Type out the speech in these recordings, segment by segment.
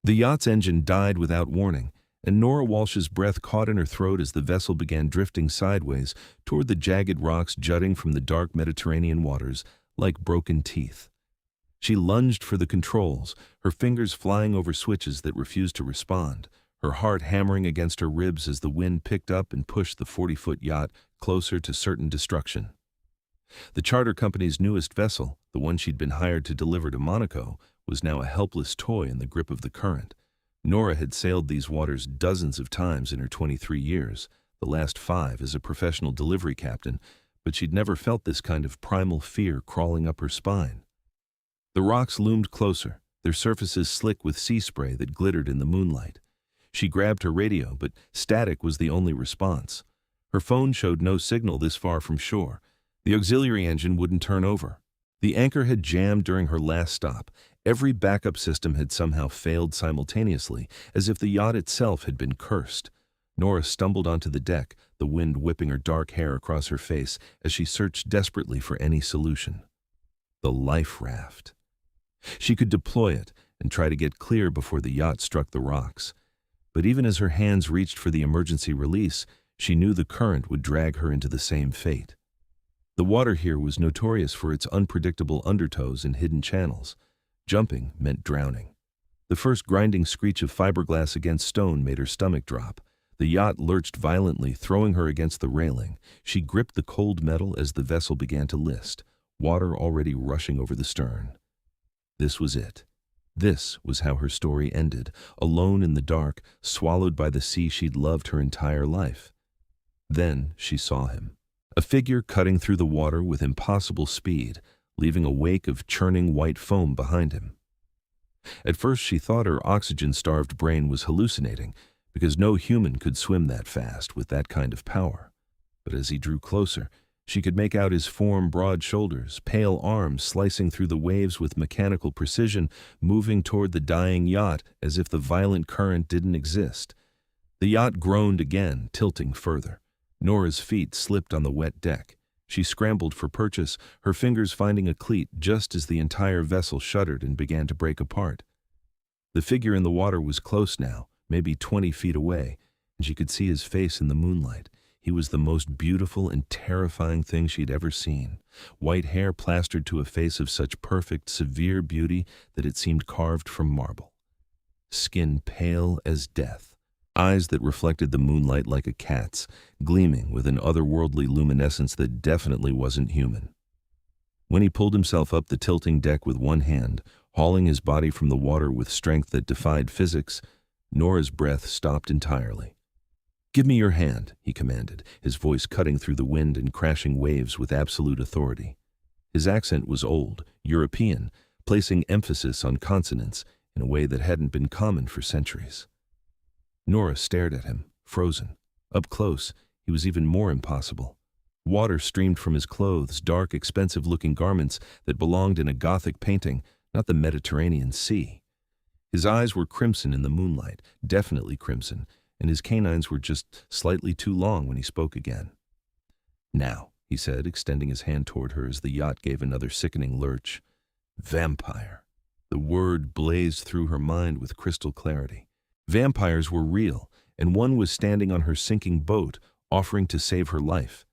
The yacht's engine died without warning, and Nora Walsh's breath caught in her throat as the vessel began drifting sideways toward the jagged rocks jutting from the dark Mediterranean waters like broken teeth. She lunged for the controls, her fingers flying over switches that refused to respond, her heart hammering against her ribs as the wind picked up and pushed the 40-foot yacht closer to certain destruction. The charter company's newest vessel, the one she'd been hired to deliver to Monaco, was now a helpless toy in the grip of the current. Nora had sailed these waters dozens of times in her 23 years, the last 5 as a professional delivery captain, but she'd never felt this kind of primal fear crawling up her spine. The rocks loomed closer, their surfaces slick with sea spray that glittered in the moonlight. She grabbed her radio, but static was the only response. Her phone showed no signal this far from shore. The auxiliary engine wouldn't turn over. The anchor had jammed during her last stop. Every backup system had somehow failed simultaneously, as if the yacht itself had been cursed. Nora stumbled onto the deck, the wind whipping her dark hair across her face as she searched desperately for any solution. The life raft. She could deploy it and try to get clear before the yacht struck the rocks. But even as her hands reached for the emergency release, she knew the current would drag her into the same fate. The water here was notorious for its unpredictable undertows and hidden channels. Jumping meant drowning. The first grinding screech of fiberglass against stone made her stomach drop. The yacht lurched violently, throwing her against the railing. She gripped the cold metal as the vessel began to list, water already rushing over the stern. This was it. This was how her story ended, alone in the dark, swallowed by the sea she'd loved her entire life. Then she saw him. A figure cutting through the water with impossible speed, leaving a wake of churning white foam behind him. At first she thought her oxygen-starved brain was hallucinating, because no human could swim that fast with that kind of power. But as he drew closer, she could make out his form, broad shoulders, pale arms slicing through the waves with mechanical precision, moving toward the dying yacht as if the violent current didn't exist. The yacht groaned again, tilting further. Nora's feet slipped on the wet deck. She scrambled for purchase, her fingers finding a cleat just as the entire vessel shuddered and began to break apart. The figure in the water was close now, maybe 20 feet away, and she could see his face in the moonlight. He was the most beautiful and terrifying thing she'd ever seen. White hair plastered to a face of such perfect, severe beauty that it seemed carved from marble. Skin pale as death. Eyes that reflected the moonlight like a cat's, gleaming with an otherworldly luminescence that definitely wasn't human. When he pulled himself up the tilting deck with one hand, hauling his body from the water with strength that defied physics, Nora's breath stopped entirely. "Give me your hand," he commanded, his voice cutting through the wind and crashing waves with absolute authority. His accent was old, European, placing emphasis on consonants in a way that hadn't been common for centuries. Nora stared at him, frozen. Up close, he was even more impossible. Water streamed from his clothes, dark, expensive-looking garments that belonged in a Gothic painting, not the Mediterranean Sea. His eyes were crimson in the moonlight, definitely crimson, and his canines were just slightly too long when he spoke again. "Now," he said, extending his hand toward her as the yacht gave another sickening lurch. Vampire. The word blazed through her mind with crystal clarity. Vampires were real, and one was standing on her sinking boat, offering to save her life.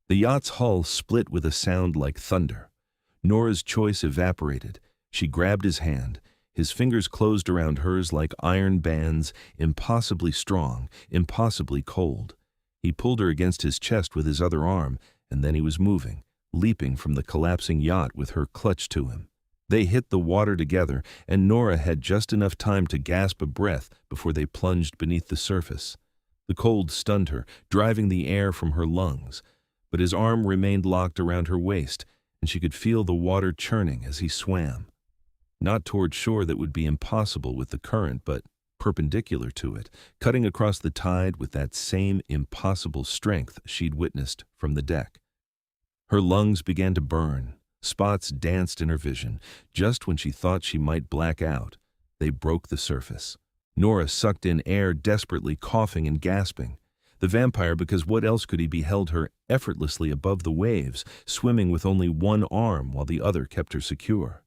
The yacht's hull split with a sound like thunder. Nora's choice evaporated. She grabbed his hand. His fingers closed around hers like iron bands, impossibly strong, impossibly cold. He pulled her against his chest with his other arm, and then he was moving, leaping from the collapsing yacht with her clutched to him. They hit the water together, and Nora had just enough time to gasp a breath before they plunged beneath the surface. The cold stunned her, driving the air from her lungs, but his arm remained locked around her waist, and she could feel the water churning as he swam. Not toward shore that would be impossible with the current, but perpendicular to it, cutting across the tide with that same impossible strength she'd witnessed from the deck. Her lungs began to burn. Spots danced in her vision. Just when she thought she might black out, they broke the surface. Nora sucked in air desperately, coughing and gasping. The vampire, because what else could he be, held her effortlessly above the waves, swimming with only one arm while the other kept her secure.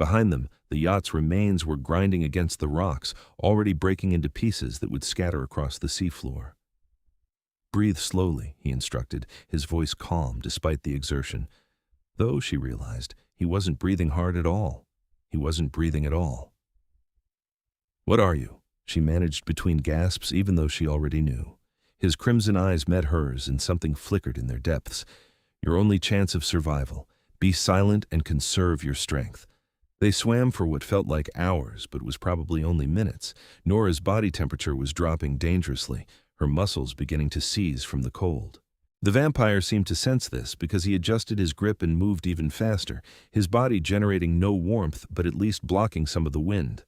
Behind them, the yacht's remains were grinding against the rocks, already breaking into pieces that would scatter across the seafloor. "Breathe slowly," he instructed, his voice calm despite the exertion. Though, she realized, he wasn't breathing hard at all. He wasn't breathing at all. "What are you?" she managed between gasps, even though she already knew. His crimson eyes met hers, and something flickered in their depths. "Your only chance of survival. Be silent and conserve your strength." They swam for what felt like hours, but was probably only minutes. Nora's body temperature was dropping dangerously, her muscles beginning to seize from the cold. The vampire seemed to sense this because he adjusted his grip and moved even faster, his body generating no warmth but at least blocking some of the wind.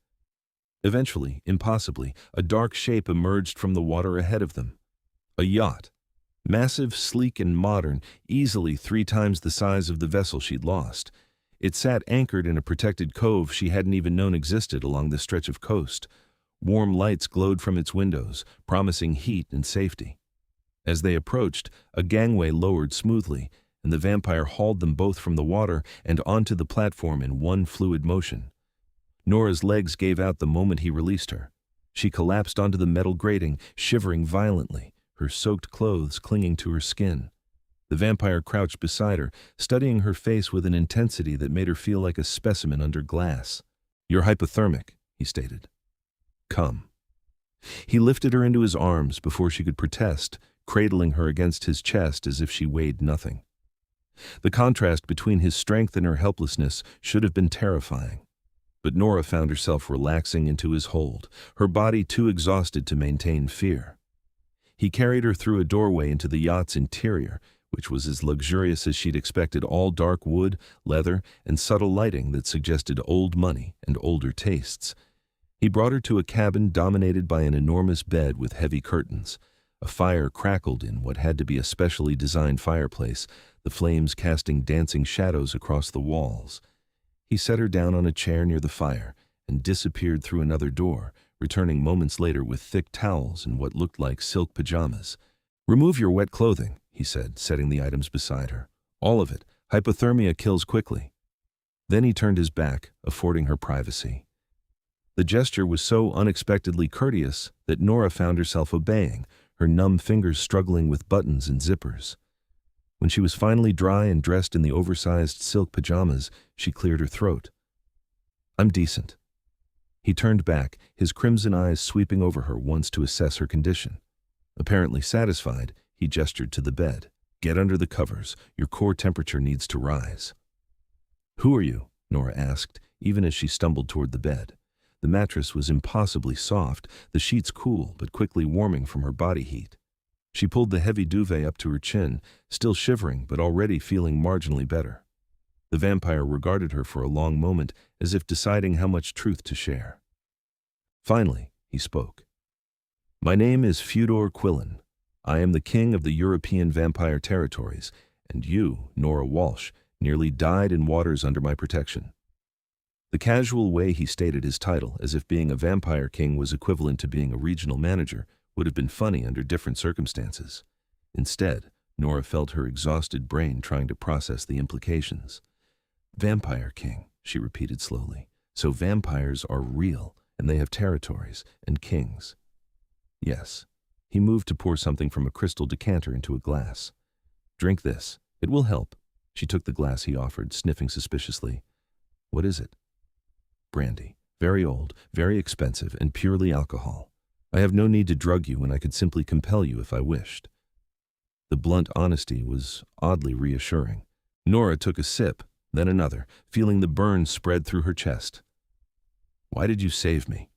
Eventually, impossibly, a dark shape emerged from the water ahead of them. A yacht. Massive, sleek, and modern, easily 3 times the size of the vessel she'd lost. It sat anchored in a protected cove she hadn't even known existed along the stretch of coast. Warm lights glowed from its windows, promising heat and safety. As they approached, a gangway lowered smoothly, and the vampire hauled them both from the water and onto the platform in one fluid motion. Nora's legs gave out the moment he released her. She collapsed onto the metal grating, shivering violently, her soaked clothes clinging to her skin. The vampire crouched beside her, studying her face with an intensity that made her feel like a specimen under glass. "You're hypothermic," he stated. "Come." He lifted her into his arms before she could protest, cradling her against his chest as if she weighed nothing. The contrast between his strength and her helplessness should have been terrifying. But Nora found herself relaxing into his hold, her body too exhausted to maintain fear. He carried her through a doorway into the yacht's interior, which was as luxurious as she'd expected, all dark wood, leather, and subtle lighting that suggested old money and older tastes. He brought her to a cabin dominated by an enormous bed with heavy curtains. A fire crackled in what had to be a specially designed fireplace, the flames casting dancing shadows across the walls. He set her down on a chair near the fire and disappeared through another door, returning moments later with thick towels and what looked like silk pajamas. "Remove your wet clothing," he said, setting the items beside her. "All of it. Hypothermia kills quickly." Then he turned his back, affording her privacy. The gesture was so unexpectedly courteous that Nora found herself obeying, her numb fingers struggling with buttons and zippers. When she was finally dry and dressed in the oversized silk pajamas, she cleared her throat. "I'm decent." He turned back, his crimson eyes sweeping over her once to assess her condition. Apparently satisfied, he gestured to the bed. "Get under the covers. Your core temperature needs to rise." "Who are you?" Nora asked, even as she stumbled toward the bed. The mattress was impossibly soft, the sheets cool but quickly warming from her body heat. She pulled the heavy duvet up to her chin, still shivering but already feeling marginally better. The vampire regarded her for a long moment, as if deciding how much truth to share. Finally, he spoke. "My name is Fyodor Quillen. I am the king of the European vampire territories, and you, Nora Walsh, nearly died in waters under my protection." The casual way he stated his title, as if being a vampire king was equivalent to being a regional manager, would have been funny under different circumstances. Instead, Nora felt her exhausted brain trying to process the implications. "Vampire king," she repeated slowly. "So vampires are real, and they have territories and kings." "Yes." He moved to pour something from a crystal decanter into a glass. "Drink this. It will help." She took the glass he offered, sniffing suspiciously. "What is it?" "Brandy. Very old, very expensive, and purely alcohol. I have no need to drug you, and I could simply compel you if I wished." The blunt honesty was oddly reassuring. Nora took a sip, then another, feeling the burn spread through her chest. "Why did you save me?"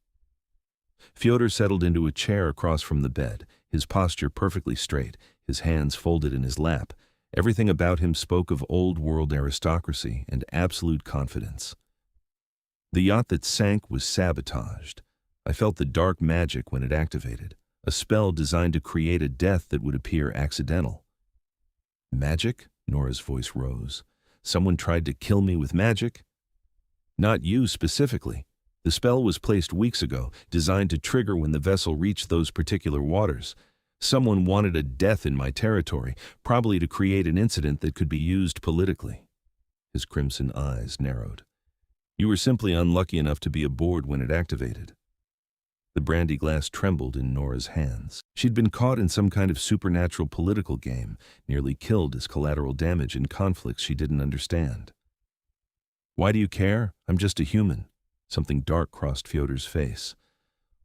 Fyodor settled into a chair across from the bed, his posture perfectly straight, his hands folded in his lap. Everything about him spoke of old-world aristocracy and absolute confidence. "The yacht that sank was sabotaged. I felt the dark magic when it activated, a spell designed to create a death that would appear accidental." "Magic?" Nora's voice rose. "Someone tried to kill me with magic?" "Not you specifically. The spell was placed weeks ago, designed to trigger when the vessel reached those particular waters. Someone wanted a death in my territory, probably to create an incident that could be used politically." His crimson eyes narrowed. You were simply unlucky enough to be aboard when it activated. The brandy glass trembled in Nora's hands. She'd been caught in some kind of supernatural political game, nearly killed as collateral damage in conflicts she didn't understand. Why do you care? I'm just a human. Something dark crossed Fyodor's face.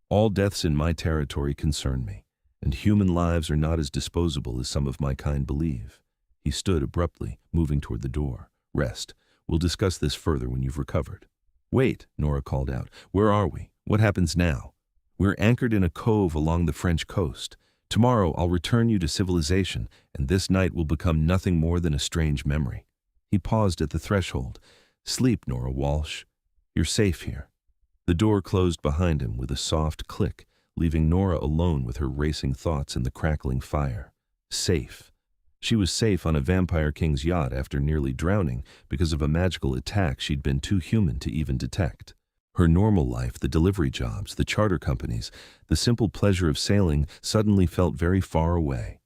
All deaths in my territory concern me, and human lives are not as disposable as some of my kind believe. He stood abruptly, moving toward the door. Rest. We'll discuss this further when you've recovered. Wait, Nora called out. Where are we? What happens now? We're anchored in a cove along the French coast. Tomorrow I'll return you to civilization, and this night will become nothing more than a strange memory. He paused at the threshold. Sleep, Nora Walsh. You're safe here. The door closed behind him with a soft click, leaving Nora alone with her racing thoughts and the crackling fire. Safe. She was safe on a vampire king's yacht after nearly drowning because of a magical attack she'd been too human to even detect. Her normal life, the delivery jobs, the charter companies, the simple pleasure of sailing suddenly felt very far away.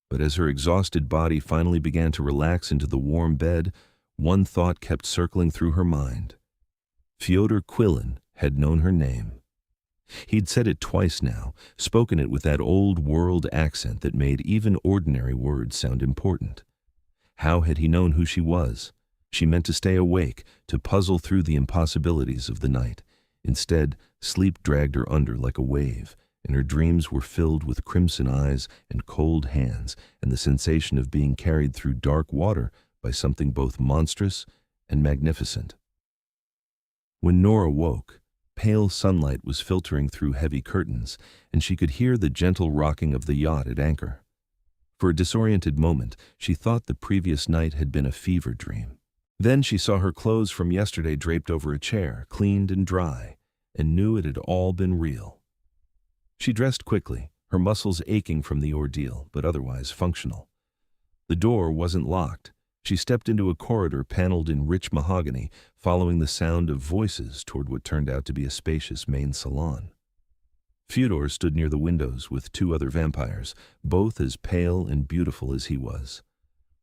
But as her exhausted body finally began to relax into the warm bed, one thought kept circling through her mind. Fyodor Quillen had known her name. He'd said it twice now, spoken it with that old-world accent that made even ordinary words sound important. How had he known who she was? She meant to stay awake, to puzzle through the impossibilities of the night. Instead, sleep dragged her under like a wave, and her dreams were filled with crimson eyes and cold hands and the sensation of being carried through dark water by something both monstrous and magnificent. When Nora woke, pale sunlight was filtering through heavy curtains, and she could hear the gentle rocking of the yacht at anchor. For a disoriented moment, she thought the previous night had been a fever dream. Then she saw her clothes from yesterday draped over a chair, cleaned and dry, and knew it had all been real. She dressed quickly, her muscles aching from the ordeal, but otherwise functional. The door wasn't locked. She stepped into a corridor paneled in rich mahogany, following the sound of voices toward what turned out to be a spacious main salon. Fyodor stood near the windows with two other vampires, both as pale and beautiful as he was.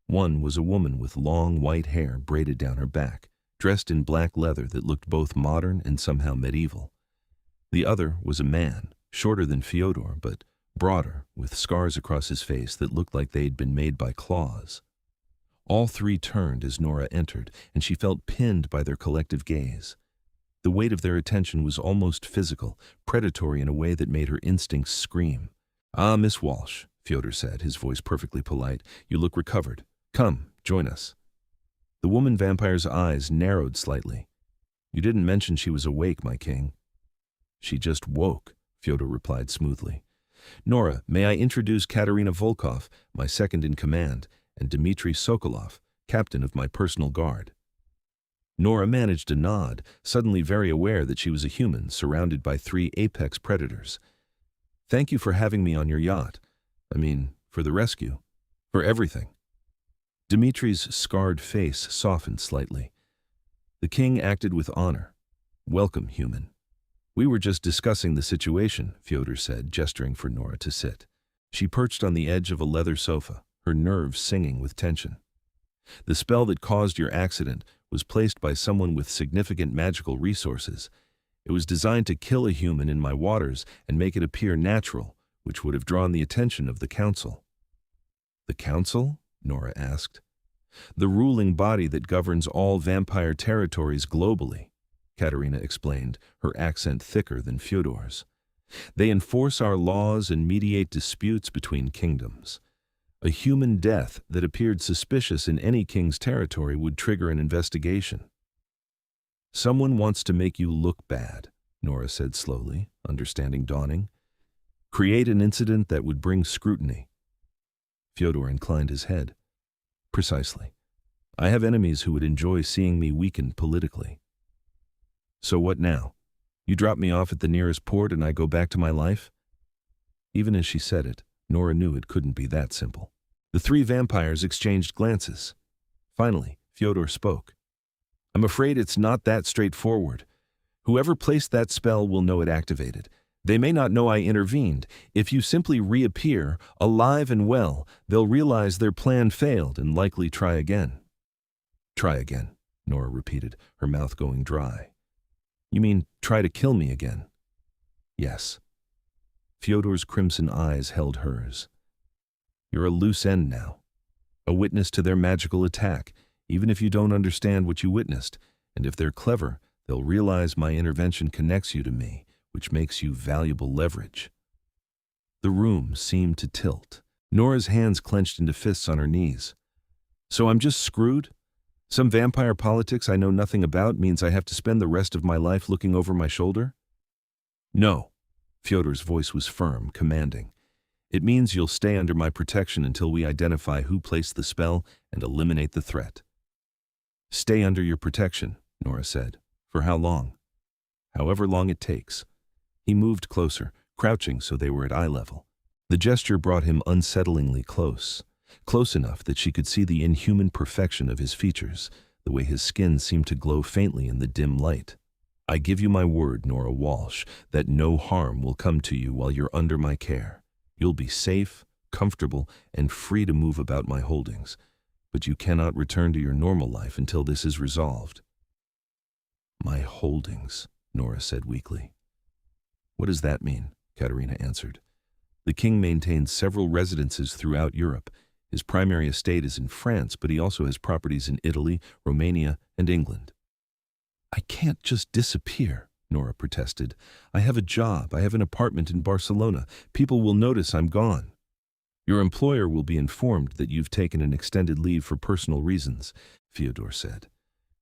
One was a woman with long white hair braided down her back, dressed in black leather that looked both modern and somehow medieval. The other was a man, shorter than Fyodor, but broader, with scars across his face that looked like they'd been made by claws. All three turned as Nora entered, and she felt pinned by their collective gaze. The weight of their attention was almost physical, predatory in a way that made her instincts scream. "Ah, Miss Walsh," Fyodor said, his voice perfectly polite, "you look recovered. Come, join us." The woman vampire's eyes narrowed slightly. "You didn't mention she was awake, my king." "She just woke," Fyodor replied smoothly. "Nora, may I introduce Katerina Volkov, my second in command, and Dmitry Sokolov, captain of my personal guard." Nora managed a nod, suddenly very aware that she was a human surrounded by three apex predators. "Thank you for having me on your yacht. For the rescue. For everything." Dmitry's scarred face softened slightly. The king acted with honor. "Welcome, human." "We were just discussing the situation," Fyodor said, gesturing for Nora to sit. She perched on the edge of a leather sofa, her nerves singing with tension. "The spell that caused your accident was placed by someone with significant magical resources. It was designed to kill a human in my waters and make it appear natural, which would have drawn the attention of the council." "The council?" Nora asked. "The ruling body that governs all vampire territories globally," Katerina explained, her accent thicker than Fyodor's. "They enforce our laws and mediate disputes between kingdoms. A human death that appeared suspicious in any king's territory would trigger an investigation." "Someone wants to make you look bad," Nora said slowly, understanding dawning. "Create an incident that would bring scrutiny." Fyodor inclined his head. "Precisely. I have enemies who would enjoy seeing me weakened politically." "So what now? You drop me off at the nearest port and I go back to my life?" Even as she said it, Nora knew it couldn't be that simple. The three vampires exchanged glances. Finally, Fyodor spoke. "I'm afraid it's not that straightforward. Whoever placed that spell will know it activated. They may not know I intervened. If you simply reappear, alive and well, they'll realize their plan failed and likely try again." "Try again," Nora repeated, her mouth going dry. You mean try to kill me again? Yes. Fyodor's crimson eyes held hers. You're a loose end now. A witness to their magical attack, even if you don't understand what you witnessed, and if they're clever, they'll realize my intervention connects you to me, which makes you valuable leverage. The room seemed to tilt. Nora's hands clenched into fists on her knees. So I'm just screwed? Some vampire politics I know nothing about means I have to spend the rest of my life looking over my shoulder? No. Fyodor's voice was firm, commanding. It means you'll stay under my protection until we identify who placed the spell and eliminate the threat. Stay under your protection, Nora said. For how long? However long it takes. He moved closer, crouching so they were at eye level. The gesture brought him unsettlingly close. Close enough that she could see the inhuman perfection of his features, the way his skin seemed to glow faintly in the dim light. I give you my word, Nora Walsh, that no harm will come to you while you're under my care. You'll be safe, comfortable, and free to move about my holdings, but you cannot return to your normal life until this is resolved. My holdings, Nora said weakly. What does that mean? Katerina answered. The king maintains several residences throughout Europe. His primary estate is in France, but he also has properties in Italy, Romania, and England. I can't just disappear, Nora protested. I have a job. I have an apartment in Barcelona. People will notice I'm gone. Your employer will be informed that you've taken an extended leave for personal reasons, Fyodor said.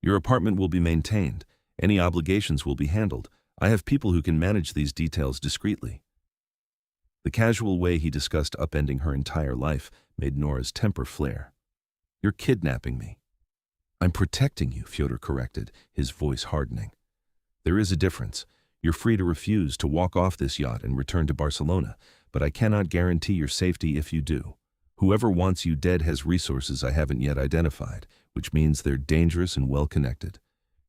Your apartment will be maintained. Any obligations will be handled. I have people who can manage these details discreetly. The casual way he discussed upending her entire life made Nora's temper flare. You're kidnapping me. I'm protecting you, Fyodor corrected, his voice hardening. There is a difference. You're free to refuse to walk off this yacht and return to Barcelona, but I cannot guarantee your safety if you do. Whoever wants you dead has resources I haven't yet identified, which means they're dangerous and well-connected.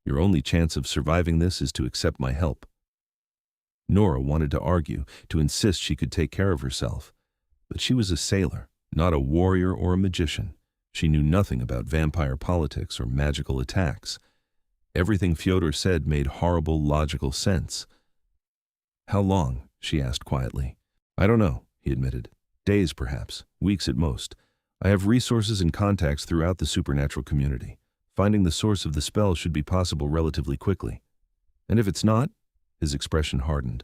Your only chance of surviving this is to accept my help. Nora wanted to argue, to insist she could take care of herself. But she was a sailor, not a warrior or a magician. She knew nothing about vampire politics or magical attacks. Everything Fyodor said made horrible, logical sense. How long? She asked quietly. I don't know, he admitted. Days, perhaps. Weeks at most. I have resources and contacts throughout the supernatural community. Finding the source of the spell should be possible relatively quickly. And if it's not, his expression hardened,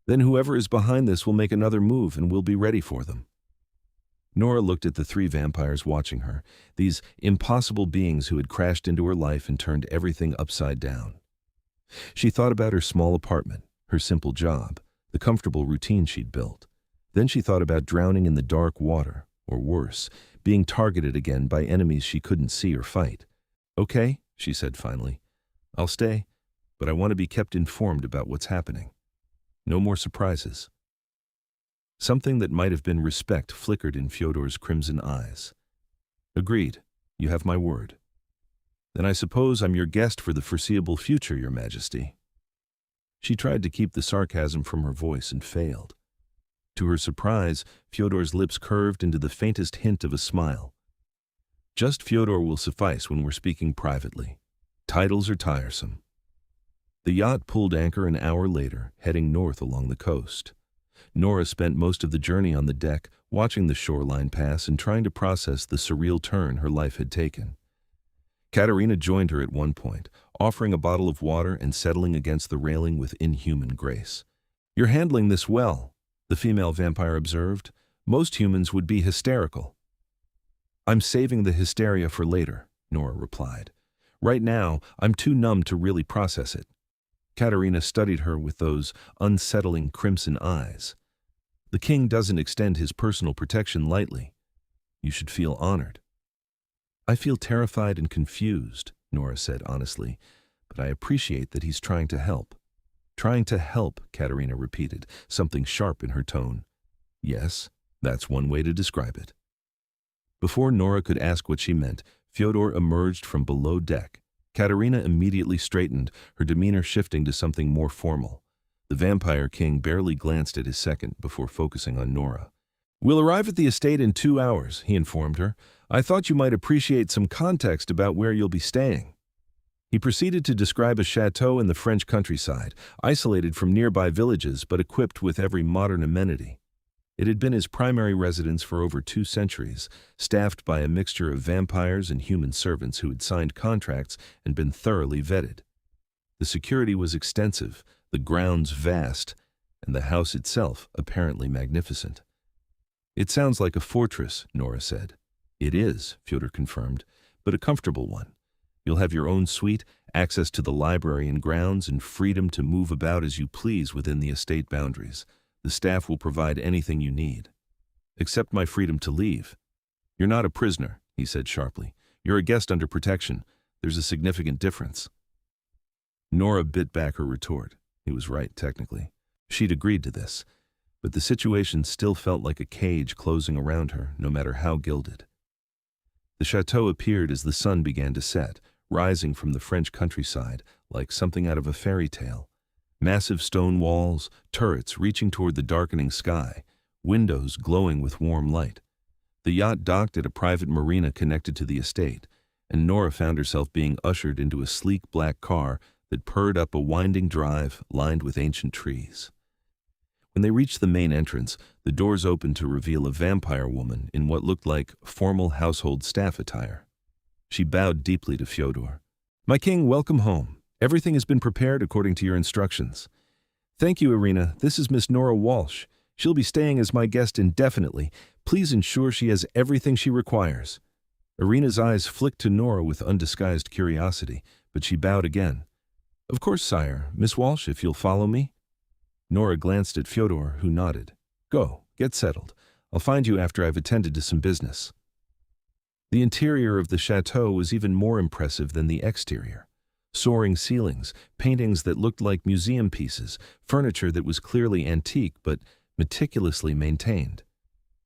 then whoever is behind this will make another move and we'll be ready for them. Nora looked at the three vampires watching her, these impossible beings who had crashed into her life and turned everything upside down. She thought about her small apartment, her simple job, the comfortable routine she'd built. Then she thought about drowning in the dark water, or worse, being targeted again by enemies she couldn't see or fight. Okay, she said finally. I'll stay, but I want to be kept informed about what's happening. No more surprises. Something that might have been respect flickered in Fyodor's crimson eyes. Agreed. You have my word. Then I suppose I'm your guest for the foreseeable future, Your Majesty. She tried to keep the sarcasm from her voice and failed. To her surprise, Fyodor's lips curved into the faintest hint of a smile. Just Fyodor will suffice when we're speaking privately. Titles are tiresome. The yacht pulled anchor an hour later, heading north along the coast. Nora spent most of the journey on the deck, watching the shoreline pass and trying to process the surreal turn her life had taken. Katerina joined her at one point, offering a bottle of water and settling against the railing with inhuman grace. You're handling this well, the female vampire observed. Most humans would be hysterical. I'm saving the hysteria for later, Nora replied. Right now, I'm too numb to really process it. Katerina studied her with those unsettling crimson eyes. The king doesn't extend his personal protection lightly. You should feel honored. I feel terrified and confused, Nora said honestly, but I appreciate that he's trying to help. Trying to help, Katerina repeated, something sharp in her tone. Yes, that's one way to describe it. Before Nora could ask what she meant, Fyodor emerged from below deck. Katerina immediately straightened, her demeanor shifting to something more formal. The vampire king barely glanced at his second before focusing on Nora. We'll arrive at the estate in 2 hours, he informed her. I thought you might appreciate some context about where you'll be staying. He proceeded to describe a chateau in the French countryside, isolated from nearby villages but equipped with every modern amenity. It had been his primary residence for over 2 centuries, staffed by a mixture of vampires and human servants who had signed contracts and been thoroughly vetted. The security was extensive, the grounds vast, and the house itself apparently magnificent. "It sounds like a fortress," Nora said. "It is," Fyodor confirmed, "but a comfortable one. You'll have your own suite, access to the library and grounds, and freedom to move about as you please within the estate boundaries. The staff will provide anything you need. Except my freedom to leave." "You're not a prisoner," he said sharply. "You're a guest under protection. There's a significant difference." Nora bit back her retort. He was right, technically. She'd agreed to this, but the situation still felt like a cage closing around her, no matter how gilded. The chateau appeared as the sun began to set, rising from the French countryside like something out of a fairy tale. Massive stone walls, turrets reaching toward the darkening sky, windows glowing with warm light. The yacht docked at a private marina connected to the estate, and Nora found herself being ushered into a sleek black car that purred up a winding drive lined with ancient trees. When they reached the main entrance, the doors opened to reveal a vampire woman in what looked like formal household staff attire. She bowed deeply to Fyodor. "My king, welcome home. Everything has been prepared according to your instructions." "Thank you, Irina. This is Miss Nora Walsh. She'll be staying as my guest indefinitely. Please ensure she has everything she requires." Irina's eyes flicked to Nora with undisguised curiosity, but she bowed again. "Of course, sire. Miss Walsh, if you'll follow me." Nora glanced at Fyodor, who nodded. "Go, get settled. I'll find you after I've attended to some business." The interior of the chateau was even more impressive than the exterior. Soaring ceilings, paintings that looked like museum pieces, furniture that was clearly antique but meticulously maintained.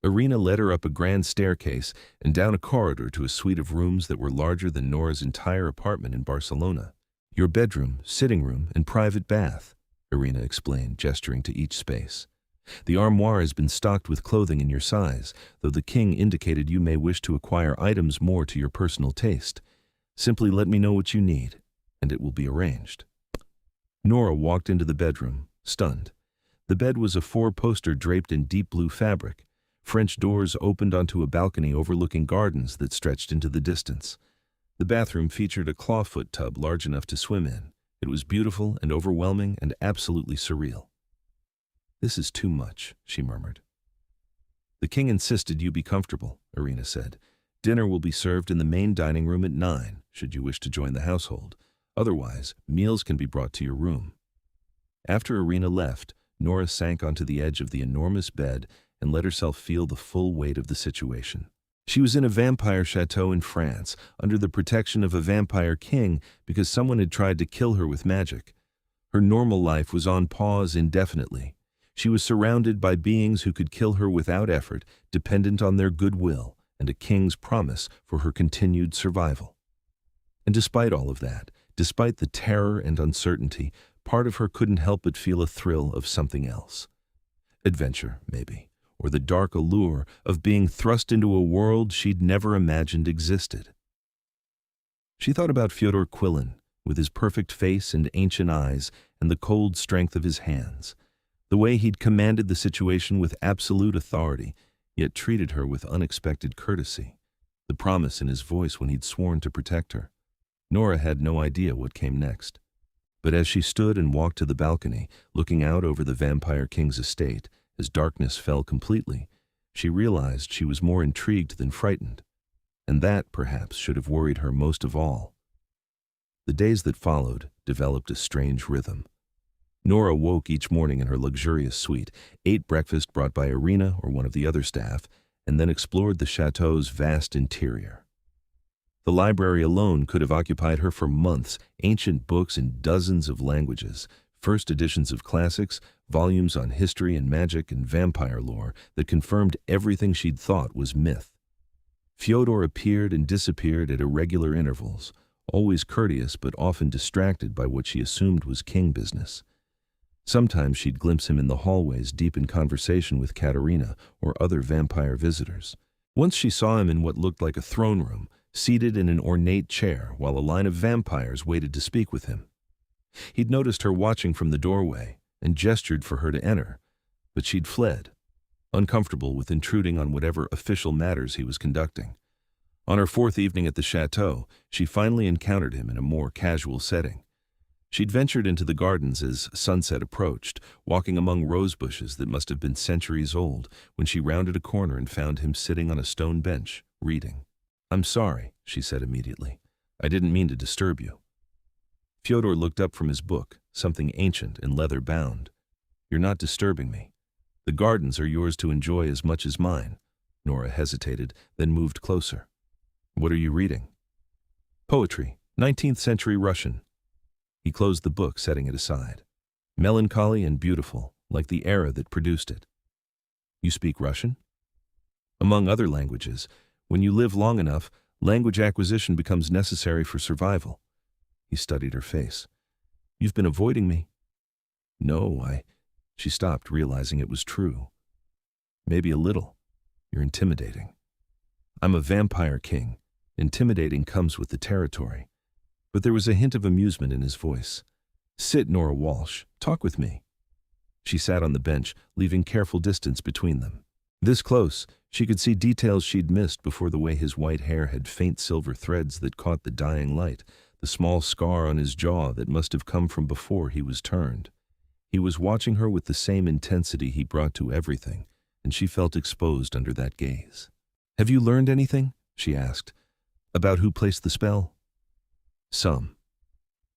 Irina led her up a grand staircase and down a corridor to a suite of rooms that were larger than Nora's entire apartment in Barcelona. "Your bedroom, sitting room, and private bath," Irina explained, gesturing to each space. "The armoire has been stocked with clothing in your size, though the king indicated you may wish to acquire items more to your personal taste. Simply let me know what you need, and it will be arranged." Nora walked into the bedroom, stunned. The bed was a 4-poster draped in deep blue fabric. French doors opened onto a balcony overlooking gardens that stretched into the distance. The bathroom featured a clawfoot tub large enough to swim in. It was beautiful and overwhelming and absolutely surreal. "This is too much," she murmured. "The king insisted you be comfortable," Irina said. "Dinner will be served in the main dining room at 9, should you wish to join the household. Otherwise, meals can be brought to your room." After Irina left, Nora sank onto the edge of the enormous bed and let herself feel the full weight of the situation. She was in a vampire chateau in France, under the protection of a vampire king because someone had tried to kill her with magic. Her normal life was on pause indefinitely. She was surrounded by beings who could kill her without effort, dependent on their goodwill and a king's promise for her continued survival. And despite all of that, despite the terror and uncertainty, part of her couldn't help but feel a thrill of something else. Adventure, maybe. Or the dark allure of being thrust into a world she'd never imagined existed. She thought about Fyodor Quillin, with his perfect face and ancient eyes and the cold strength of his hands, the way he'd commanded the situation with absolute authority, yet treated her with unexpected courtesy, the promise in his voice when he'd sworn to protect her. Nora had no idea what came next. But as she stood and walked to the balcony, looking out over the vampire king's estate, as darkness fell completely, she realized she was more intrigued than frightened, and that, perhaps, should have worried her most of all. The days that followed developed a strange rhythm. Nora woke each morning in her luxurious suite, ate breakfast brought by Irina or one of the other staff, and then explored the chateau's vast interior. The library alone could have occupied her for months, ancient books in dozens of languages, first editions of classics, volumes on history and magic and vampire lore that confirmed everything she'd thought was myth. Fyodor appeared and disappeared at irregular intervals, always courteous but often distracted by what she assumed was king business. Sometimes she'd glimpse him in the hallways deep in conversation with Katerina or other vampire visitors. Once she saw him in what looked like a throne room, seated in an ornate chair while a line of vampires waited to speak with him. He'd noticed her watching from the doorway and gestured for her to enter, but she'd fled, uncomfortable with intruding on whatever official matters he was conducting. On her fourth evening at the chateau, she finally encountered him in a more casual setting. She'd ventured into the gardens as sunset approached, walking among rose bushes that must have been centuries old, when she rounded a corner and found him sitting on a stone bench, reading. "I'm sorry," she said immediately. "I didn't mean to disturb you." Fyodor looked up from his book, something ancient and leather-bound. "You're not disturbing me. The gardens are yours to enjoy as much as mine." Nora hesitated, then moved closer. "What are you reading?" "Poetry, 19th century Russian." He closed the book, setting it aside. "Melancholy and beautiful, like the era that produced it." "You speak Russian?" "Among other languages. When you live long enough, language acquisition becomes necessary for survival." He studied her face. "You've been avoiding me." "No, She stopped, realizing it was true. "Maybe a little. You're intimidating." "I'm a vampire king. Intimidating comes with the territory." But there was a hint of amusement in his voice. "Sit, Nora Walsh. Talk with me." She sat on the bench, leaving careful distance between them. This close, she could see details she'd missed before: the way his white hair had faint silver threads that caught the dying light, the small scar on his jaw that must have come from before he was turned. He was watching her with the same intensity he brought to everything, and she felt exposed under that gaze. "Have you learned anything?" she asked. "About who placed the spell?" "Some.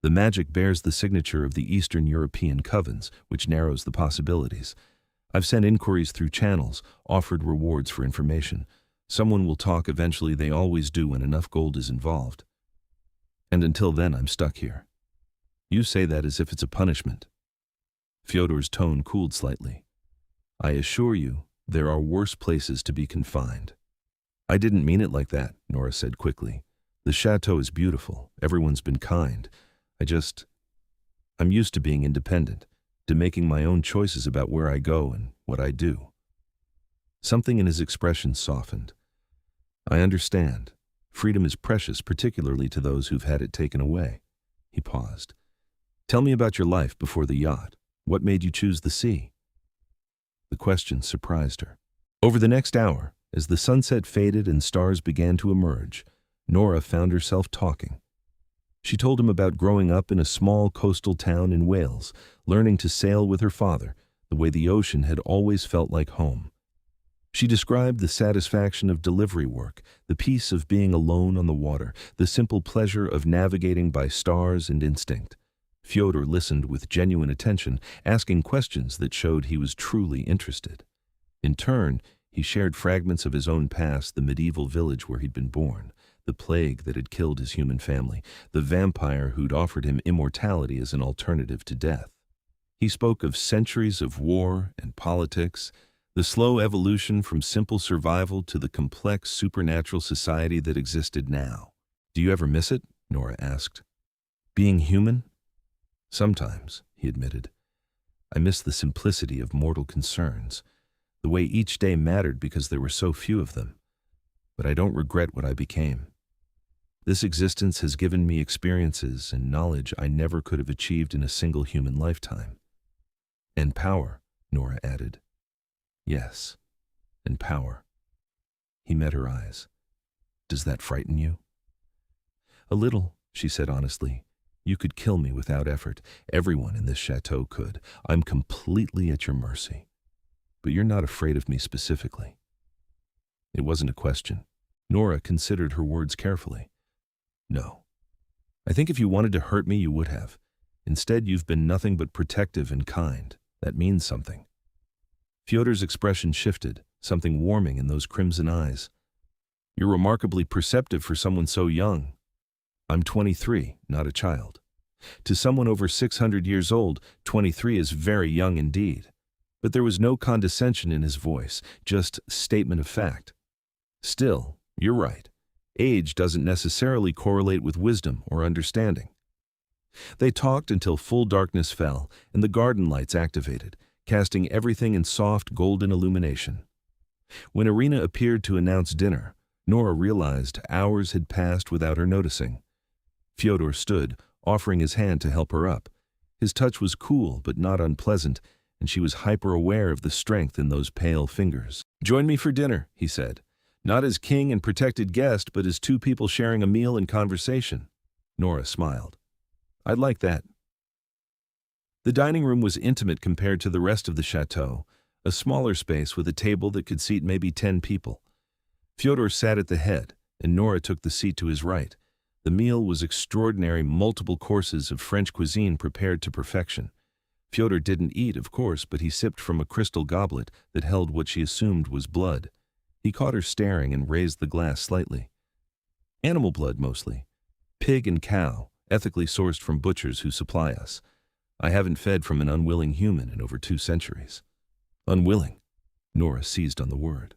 The magic bears the signature of the Eastern European covens, which narrows the possibilities. I've sent inquiries through channels, offered rewards for information. Someone will talk eventually. They always do when enough gold is involved. And until then, I'm stuck here." "You say that as if it's a punishment." Fyodor's tone cooled slightly. "I assure you, there are worse places to be confined." "I didn't mean it like that," Nora said quickly. "The chateau is beautiful. Everyone's been kind. I'm used to being independent, to making my own choices about where I go and what I do." Something in his expression softened. "I understand. Freedom is precious, particularly to those who've had it taken away." He paused. "Tell me about your life before the yacht. What made you choose the sea?" The question surprised her. Over the next hour, as the sunset faded and stars began to emerge, Nora found herself talking. She told him about growing up in a small coastal town in Wales, learning to sail with her father, the way the ocean had always felt like home. She described the satisfaction of delivery work, the peace of being alone on the water, the simple pleasure of navigating by stars and instinct. Fyodor listened with genuine attention, asking questions that showed he was truly interested. In turn, he shared fragments of his own past: the medieval village where he'd been born, the plague that had killed his human family, the vampire who'd offered him immortality as an alternative to death. He spoke of centuries of war and politics, the slow evolution from simple survival to the complex supernatural society that existed now. "Do you ever miss it?" Nora asked. "Being human?" "Sometimes," he admitted. "I miss the simplicity of mortal concerns, the way each day mattered because there were so few of them. But I don't regret what I became. This existence has given me experiences and knowledge I never could have achieved in a single human lifetime." "And power," Nora added. "Yes, and power." He met her eyes. "Does that frighten you?" "A little," she said honestly. "You could kill me without effort. Everyone in this chateau could. I'm completely at your mercy. But you're not afraid of me specifically." It wasn't a question. Nora considered her words carefully. "No. I think if you wanted to hurt me, you would have. Instead, you've been nothing but protective and kind. That means something." Fyodor's expression shifted, something warming in those crimson eyes. "You're remarkably perceptive for someone so young." "I'm 23, not a child. To someone over 600 years old, 23 is very young indeed." But there was no condescension in his voice, just statement of fact. "Still, you're right. Age doesn't necessarily correlate with wisdom or understanding." They talked until full darkness fell and the garden lights activated, casting everything in soft golden illumination. When Irina appeared to announce dinner, Nora realized hours had passed without her noticing. Fyodor stood, offering his hand to help her up. His touch was cool but not unpleasant, and she was hyper-aware of the strength in those pale fingers. "Join me for dinner," he said. "Not as king and protected guest, but as two people sharing a meal and conversation." Nora smiled. "I'd like that." The dining room was intimate compared to the rest of the chateau, a smaller space with a table that could seat maybe 10 people. Fyodor sat at the head, and Nora took the seat to his right. The meal was extraordinary, multiple courses of French cuisine prepared to perfection. Fyodor didn't eat, of course, but he sipped from a crystal goblet that held what she assumed was blood. He caught her staring and raised the glass slightly. "Animal blood, mostly. Pig and cow, ethically sourced from butchers who supply us. I haven't fed from an unwilling human in over 2 centuries. Unwilling. Nora seized on the word.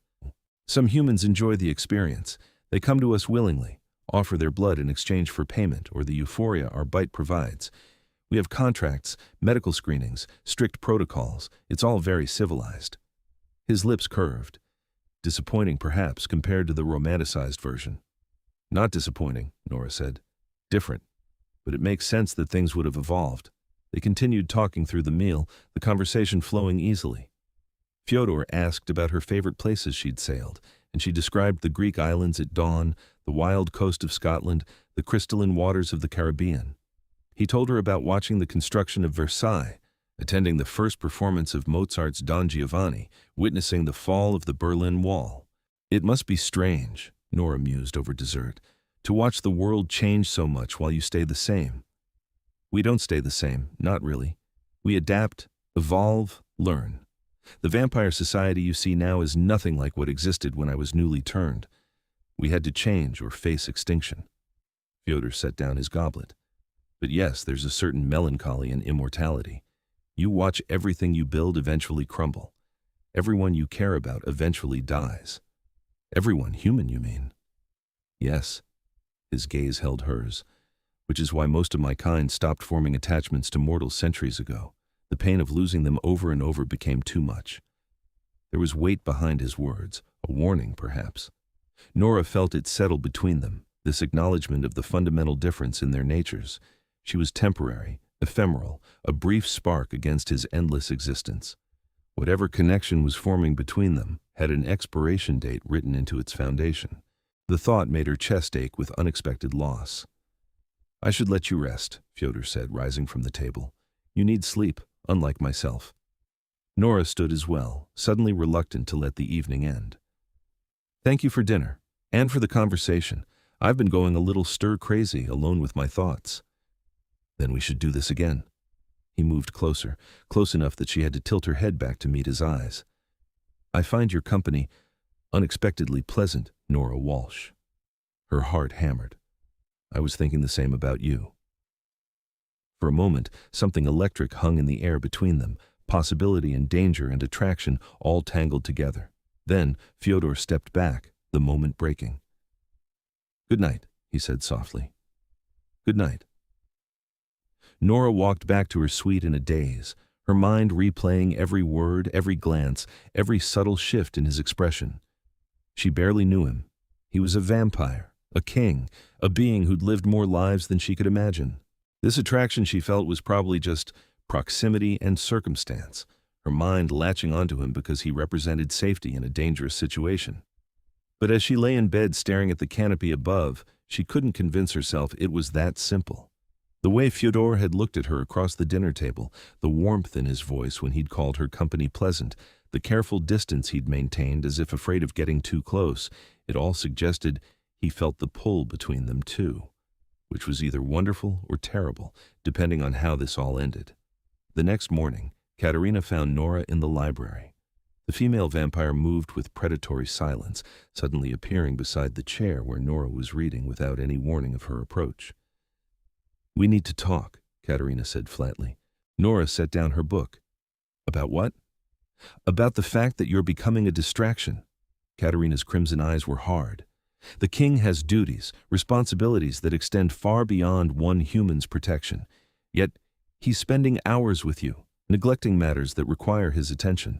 Some humans enjoy the experience. They come to us willingly, offer their blood in exchange for payment or the euphoria our bite provides. We have contracts, medical screenings, strict protocols. It's all very civilized. His lips curved. Disappointing, perhaps, compared to the romanticized version. Not disappointing, Nora said. Different. But it makes sense that things would have evolved. They continued talking through the meal, the conversation flowing easily. Fyodor asked about her favorite places she'd sailed, and she described the Greek islands at dawn, the wild coast of Scotland, the crystalline waters of the Caribbean. He told her about watching the construction of Versailles, attending the first performance of Mozart's Don Giovanni, witnessing the fall of the Berlin Wall. It must be strange, Nora mused over dessert, to watch the world change so much while you stay the same. We don't stay the same, not really. We adapt, evolve, learn. The vampire society you see now is nothing like what existed when I was newly turned. We had to change or face extinction. Fyodor set down his goblet. But yes, there's a certain melancholy in immortality. You watch everything you build eventually crumble. Everyone you care about eventually dies. Everyone, human, you mean? Yes. His gaze held hers, which is why most of my kind stopped forming attachments to mortals centuries ago. The pain of losing them over and over became too much. There was weight behind his words, a warning, perhaps. Nora felt it settle between them, this acknowledgement of the fundamental difference in their natures. She was temporary, ephemeral, a brief spark against his endless existence. Whatever connection was forming between them had an expiration date written into its foundation. The thought made her chest ache with unexpected loss. I should let you rest, Fyodor said, rising from the table. You need sleep, unlike myself. Nora stood as well, suddenly reluctant to let the evening end. Thank you for dinner, and for the conversation. I've been going a little stir-crazy, alone with my thoughts. Then we should do this again. He moved closer, close enough that she had to tilt her head back to meet his eyes. I find your company unexpectedly pleasant, Nora Walsh. Her heart hammered. I was thinking the same about you. For a moment, something electric hung in the air between them, possibility and danger and attraction all tangled together. Then Fyodor stepped back, the moment breaking. Good night, he said softly. Good night. Nora walked back to her suite in a daze, her mind replaying every word, every glance, every subtle shift in his expression. She barely knew him. He was a vampire, a king, a being who'd lived more lives than she could imagine. This attraction, she felt, was probably just proximity and circumstance, her mind latching onto him because he represented safety in a dangerous situation. But as she lay in bed staring at the canopy above, she couldn't convince herself it was that simple. The way Fyodor had looked at her across the dinner table, the warmth in his voice when he'd called her company pleasant, the careful distance he'd maintained as if afraid of getting too close, it all suggested he felt the pull between them too, which was either wonderful or terrible, depending on how this all ended. The next morning, Katerina found Nora in the library. The female vampire moved with predatory silence, suddenly appearing beside the chair where Nora was reading without any warning of her approach. We need to talk, Katerina said flatly. Nora set down her book. About what? About the fact that you're becoming a distraction. Katerina's crimson eyes were hard. The king has duties, responsibilities that extend far beyond one human's protection. Yet, he's spending hours with you, neglecting matters that require his attention.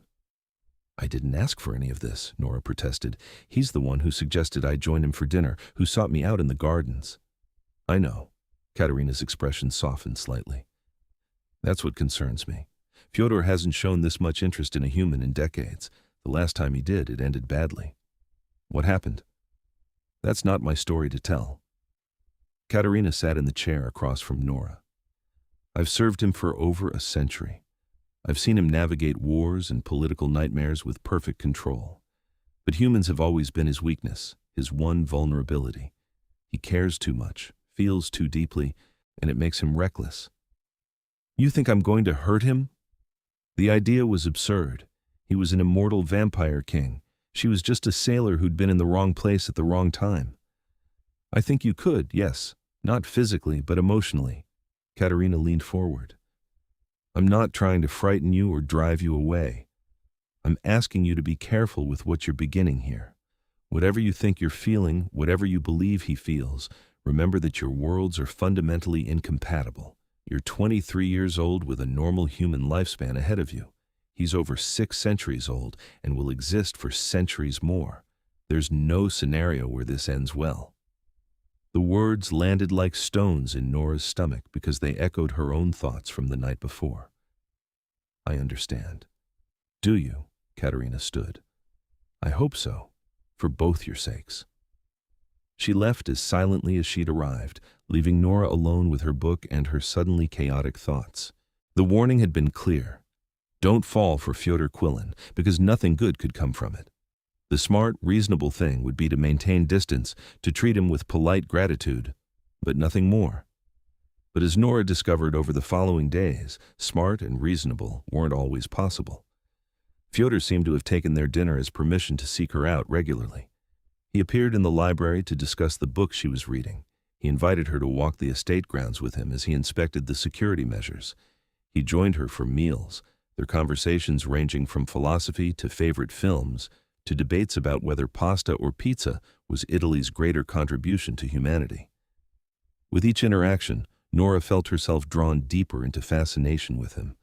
I didn't ask for any of this, Nora protested. He's the one who suggested I join him for dinner, who sought me out in the gardens. I know. Katerina's expression softened slightly. That's what concerns me. Fyodor hasn't shown this much interest in a human in decades. The last time he did, it ended badly. What happened? That's not my story to tell. Katerina sat in the chair across from Nora. I've served him for over a century. I've seen him navigate wars and political nightmares with perfect control. But humans have always been his weakness, his one vulnerability. He cares too much, feels too deeply, and it makes him reckless. You think I'm going to hurt him? The idea was absurd. He was an immortal vampire king. She was just a sailor who'd been in the wrong place at the wrong time. I think you could, yes, not physically, but emotionally. Katerina leaned forward. I'm not trying to frighten you or drive you away. I'm asking you to be careful with what you're beginning here. Whatever you think you're feeling, whatever you believe he feels, remember that your worlds are fundamentally incompatible. You're 23 years old with a normal human lifespan ahead of you. He's over 6 centuries old and will exist for centuries more. There's no scenario where this ends well. The words landed like stones in Nora's stomach because they echoed her own thoughts from the night before. I understand. Do you? Katerina stood. I hope so, for both your sakes. She left as silently as she'd arrived, leaving Nora alone with her book and her suddenly chaotic thoughts. The warning had been clear. Don't fall for Fyodor Quillin, because nothing good could come from it. The smart, reasonable thing would be to maintain distance, to treat him with polite gratitude, but nothing more. But as Nora discovered over the following days, smart and reasonable weren't always possible. Fyodor seemed to have taken their dinner as permission to seek her out regularly. He appeared in the library to discuss the book she was reading. He invited her to walk the estate grounds with him as he inspected the security measures. He joined her for meals, their conversations ranging from philosophy to favorite films, to debates about whether pasta or pizza was Italy's greater contribution to humanity. With each interaction, Nora felt herself drawn deeper into fascination with him.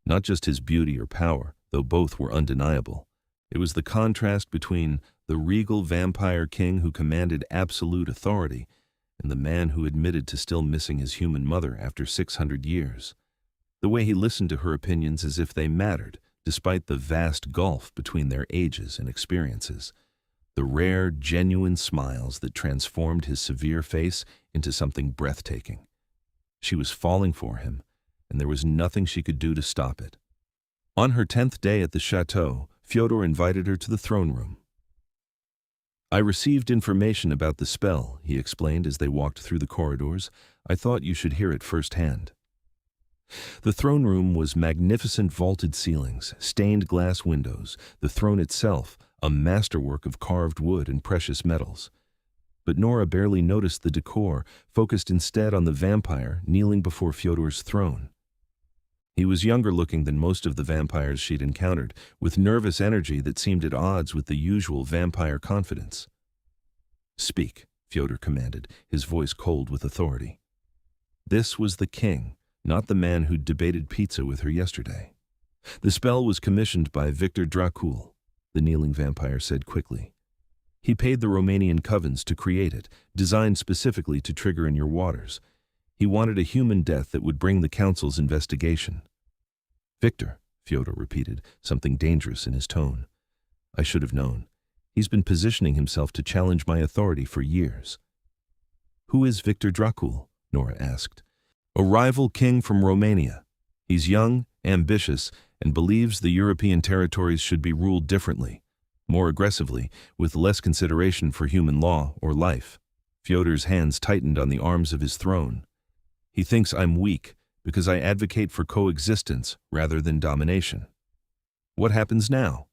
Not just his beauty or power, though both were undeniable. It was the contrast between the regal vampire king who commanded absolute authority and the man who admitted to still missing his human mother after 600 years. The way he listened to her opinions as if they mattered, despite the vast gulf between their ages and experiences. The rare, genuine smiles that transformed his severe face into something breathtaking. She was falling for him, and there was nothing she could do to stop it. On her 10th day at the chateau, Fyodor invited her to the throne room. I received information about the spell, he explained as they walked through the corridors. I thought you should hear it firsthand. The throne room was magnificent vaulted ceilings, stained glass windows, the throne itself, a masterwork of carved wood and precious metals. But Nora barely noticed the decor, focused instead on the vampire kneeling before Fyodor's throne. He was younger looking than most of the vampires she'd encountered, with nervous energy that seemed at odds with the usual vampire confidence. Speak, Fyodor commanded, his voice cold with authority. This was the king, not the man who'd debated pizza with her yesterday. The spell was commissioned by Victor Dracul, the kneeling vampire said quickly. He paid the Romanian covens to create it, designed specifically to trigger in your waters. He wanted a human death that would bring the council's investigation. Victor, Fyodor repeated, something dangerous in his tone. I should have known. He's been positioning himself to challenge my authority for years. Who is Victor Dracul? Nora asked. A rival king from Romania. He's young, ambitious, and believes the European territories should be ruled differently, more aggressively, with less consideration for human law or life. Fyodor's hands tightened on the arms of his throne. He thinks I'm weak because I advocate for coexistence rather than domination. What happens now?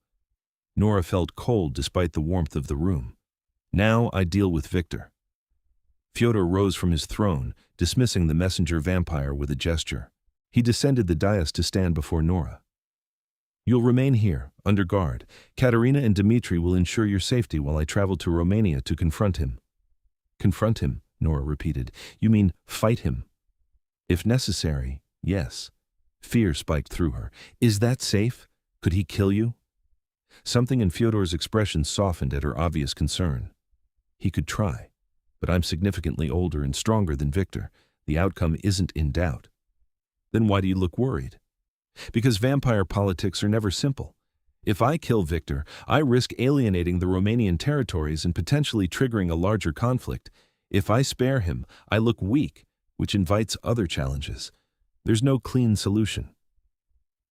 Nora felt cold despite the warmth of the room. Now I deal with Victor. Fyodor rose from his throne, dismissing the messenger vampire with a gesture. He descended the dais to stand before Nora. You'll remain here, under guard. Katerina and Dmitri will ensure your safety while I travel to Romania to confront him. Confront him, Nora repeated. You mean fight him? If necessary, yes. Fear spiked through her. Is that safe? Could he kill you? Something in Fyodor's expression softened at her obvious concern. He could try, but I'm significantly older and stronger than Victor. The outcome isn't in doubt. Then why do you look worried? Because vampire politics are never simple. If I kill Victor, I risk alienating the Romanian territories and potentially triggering a larger conflict. If I spare him, I look weak, which invites other challenges. There's no clean solution.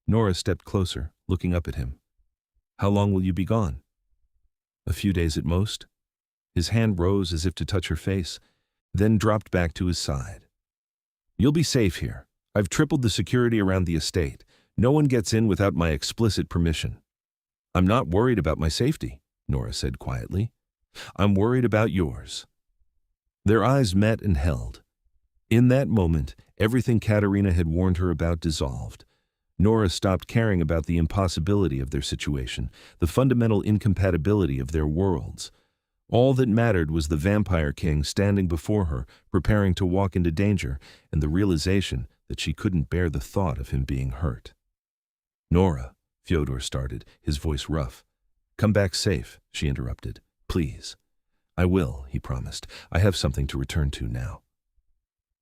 Nora stepped closer, looking up at him. How long will you be gone? A few days at most. His hand rose as if to touch her face, then dropped back to his side. You'll be safe here. I've tripled the security around the estate. No one gets in without my explicit permission. I'm not worried about my safety, Nora said quietly. I'm worried about yours. Their eyes met and held. In that moment, everything Katerina had warned her about dissolved. Nora stopped caring about the impossibility of their situation, the fundamental incompatibility of their worlds. All that mattered was the vampire king standing before her, preparing to walk into danger, and the realization that she couldn't bear the thought of him being hurt. Nora, Fyodor started, his voice rough. Come back safe, she interrupted. Please. I will, he promised. I have something to return to now.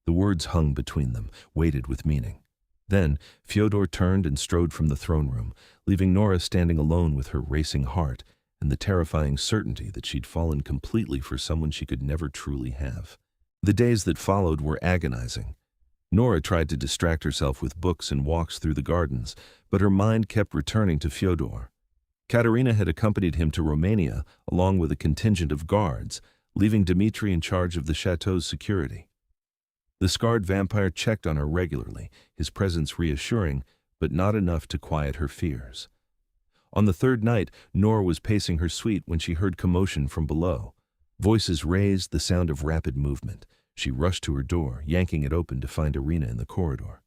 The words hung between them, weighted with meaning. Then, Fyodor turned and strode from the throne room, leaving Nora standing alone with her racing heart and the terrifying certainty that she'd fallen completely for someone she could never truly have. The days that followed were agonizing. Nora tried to distract herself with books and walks through the gardens, but her mind kept returning to Fyodor. Katerina had accompanied him to Romania along with a contingent of guards, leaving Dmitri in charge of the chateau's security. The scarred vampire checked on her regularly, his presence reassuring, but not enough to quiet her fears. On the third night, Nora was pacing her suite when she heard commotion from below. Voices raised, the sound of rapid movement. She rushed to her door, yanking it open to find Irina in the corridor.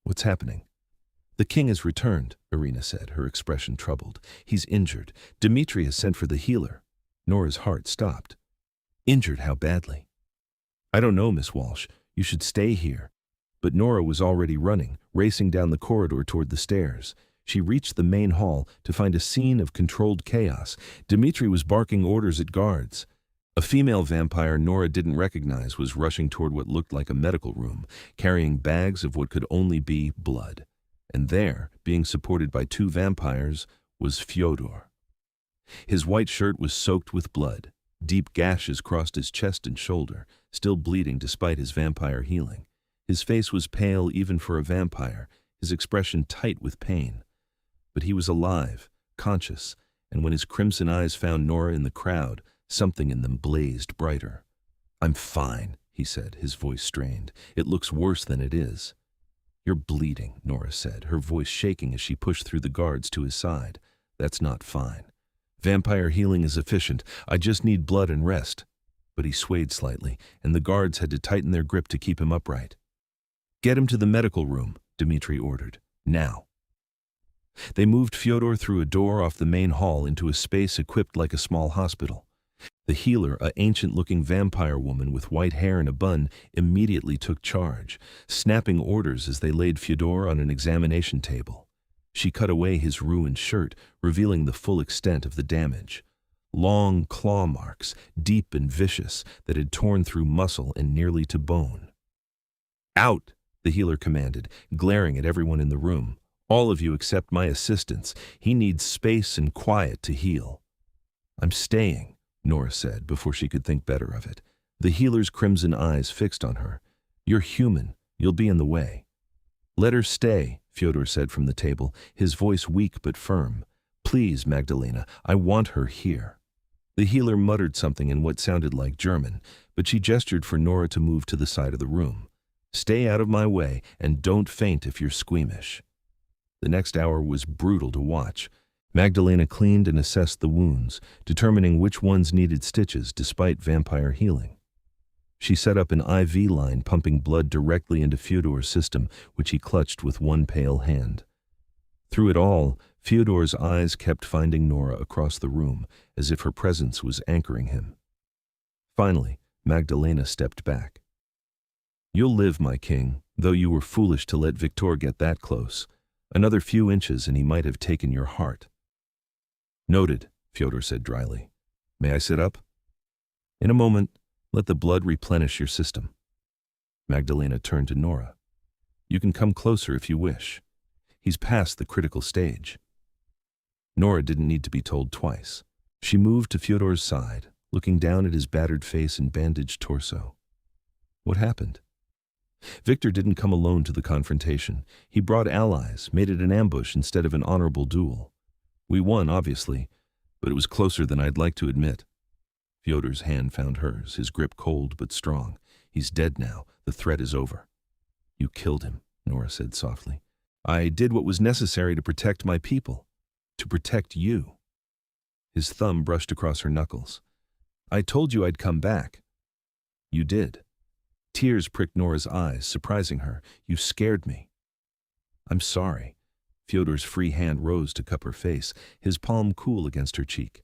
What's happening? The king has returned, Irina said, her expression troubled. He's injured. Dmitri has sent for the healer. Nora's heart stopped. Injured how badly? I don't know, Miss Walsh. You should stay here. But Nora was already running, racing down the corridor toward the stairs. She reached the main hall to find a scene of controlled chaos. Dmitri was barking orders at guards. A female vampire Nora didn't recognize was rushing toward what looked like a medical room, carrying bags of what could only be blood. And there, being supported by two vampires, was Fyodor. His white shirt was soaked with blood. Deep gashes crossed his chest and shoulder, still bleeding despite his vampire healing. His face was pale even for a vampire, his expression tight with pain. But he was alive, conscious, and when his crimson eyes found Nora in the crowd, something in them blazed brighter. I'm fine, he said, his voice strained. It looks worse than it is. You're bleeding, Nora said, her voice shaking as she pushed through the guards to his side. That's not fine. Vampire healing is efficient. I just need blood and rest. But he swayed slightly, and the guards had to tighten their grip to keep him upright. Get him to the medical room, Dmitri ordered. Now. They moved Fyodor through a door off the main hall into a space equipped like a small hospital. The healer, an ancient-looking vampire woman with white hair and a bun, immediately took charge, snapping orders as they laid Fyodor on an examination table. She cut away his ruined shirt, revealing the full extent of the damage. Long claw marks, deep and vicious, that had torn through muscle and nearly to bone. Out, the healer commanded, glaring at everyone in the room. All of you except my assistants. He needs space and quiet to heal. I'm staying, Nora said before she could think better of it. The healer's crimson eyes fixed on her. You're human. You'll be in the way. Let her stay, Fyodor said from the table, his voice weak but firm. Please, Magdalena, I want her here. The healer muttered something in what sounded like German, but she gestured for Nora to move to the side of the room. Stay out of my way and don't faint if you're squeamish. The next hour was brutal to watch. Magdalena cleaned and assessed the wounds, determining which ones needed stitches despite vampire healing. She set up an IV line pumping blood directly into Fyodor's system, which he clutched with one pale hand. Through it all, Fyodor's eyes kept finding Nora across the room, as if her presence was anchoring him. Finally, Magdalena stepped back. You'll live, my king, though you were foolish to let Victor get that close. Another few inches and he might have taken your heart. Noted, Fyodor said dryly. May I sit up? In a moment, let the blood replenish your system. Magdalena turned to Nora. You can come closer if you wish. He's past the critical stage. Nora didn't need to be told twice. She moved to Fyodor's side, looking down at his battered face and bandaged torso. What happened? Victor didn't come alone to the confrontation. He brought allies, made it an ambush instead of an honorable duel. We won, obviously, but it was closer than I'd like to admit. Fyodor's hand found hers, his grip cold but strong. He's dead now. The threat is over. You killed him, Nora said softly. I did what was necessary to protect my people. To protect you. His thumb brushed across her knuckles. I told you I'd come back. You did. Tears pricked Nora's eyes, surprising her. You scared me. I'm sorry. Fyodor's free hand rose to cup her face, his palm cool against her cheek.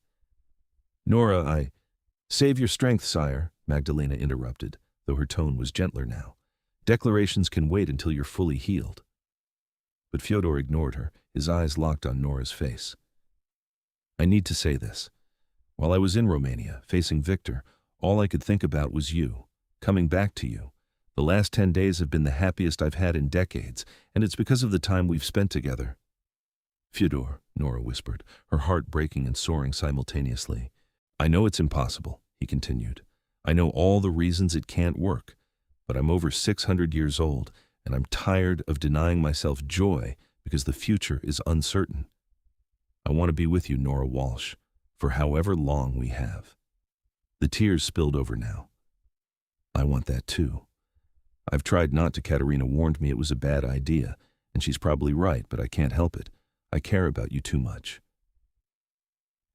Nora, Save your strength, sire, Magdalena interrupted, though her tone was gentler now. Declarations can wait until you're fully healed. But Fyodor ignored her, his eyes locked on Nora's face. I need to say this. While I was in Romania, facing Victor, all I could think about was you, coming back to you. The last 10 days have been the happiest I've had in decades, and it's because of the time we've spent together. Fyodor, Nora whispered, her heart breaking and soaring simultaneously. I know it's impossible, he continued. I know all the reasons it can't work, but I'm over 600 years old, and I'm tired of denying myself joy because the future is uncertain. I want to be with you, Nora Walsh, for however long we have. The tears spilled over now. I want that too. I've tried not to. Katerina warned me it was a bad idea, and she's probably right, but I can't help it. I care about you too much.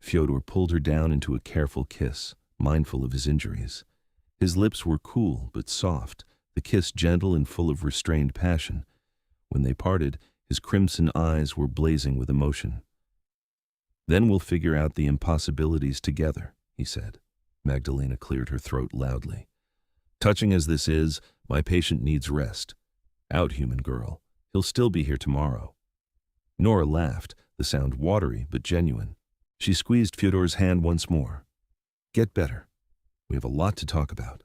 Fyodor pulled her down into a careful kiss, mindful of his injuries. His lips were cool but soft, the kiss gentle and full of restrained passion. When they parted, his crimson eyes were blazing with emotion. Then we'll figure out the impossibilities together, he said. Magdalena cleared her throat loudly. Touching as this is, my patient needs rest. Out, human girl. He'll still be here tomorrow. Nora laughed, the sound watery but genuine. She squeezed Fyodor's hand once more. Get better. We have a lot to talk about.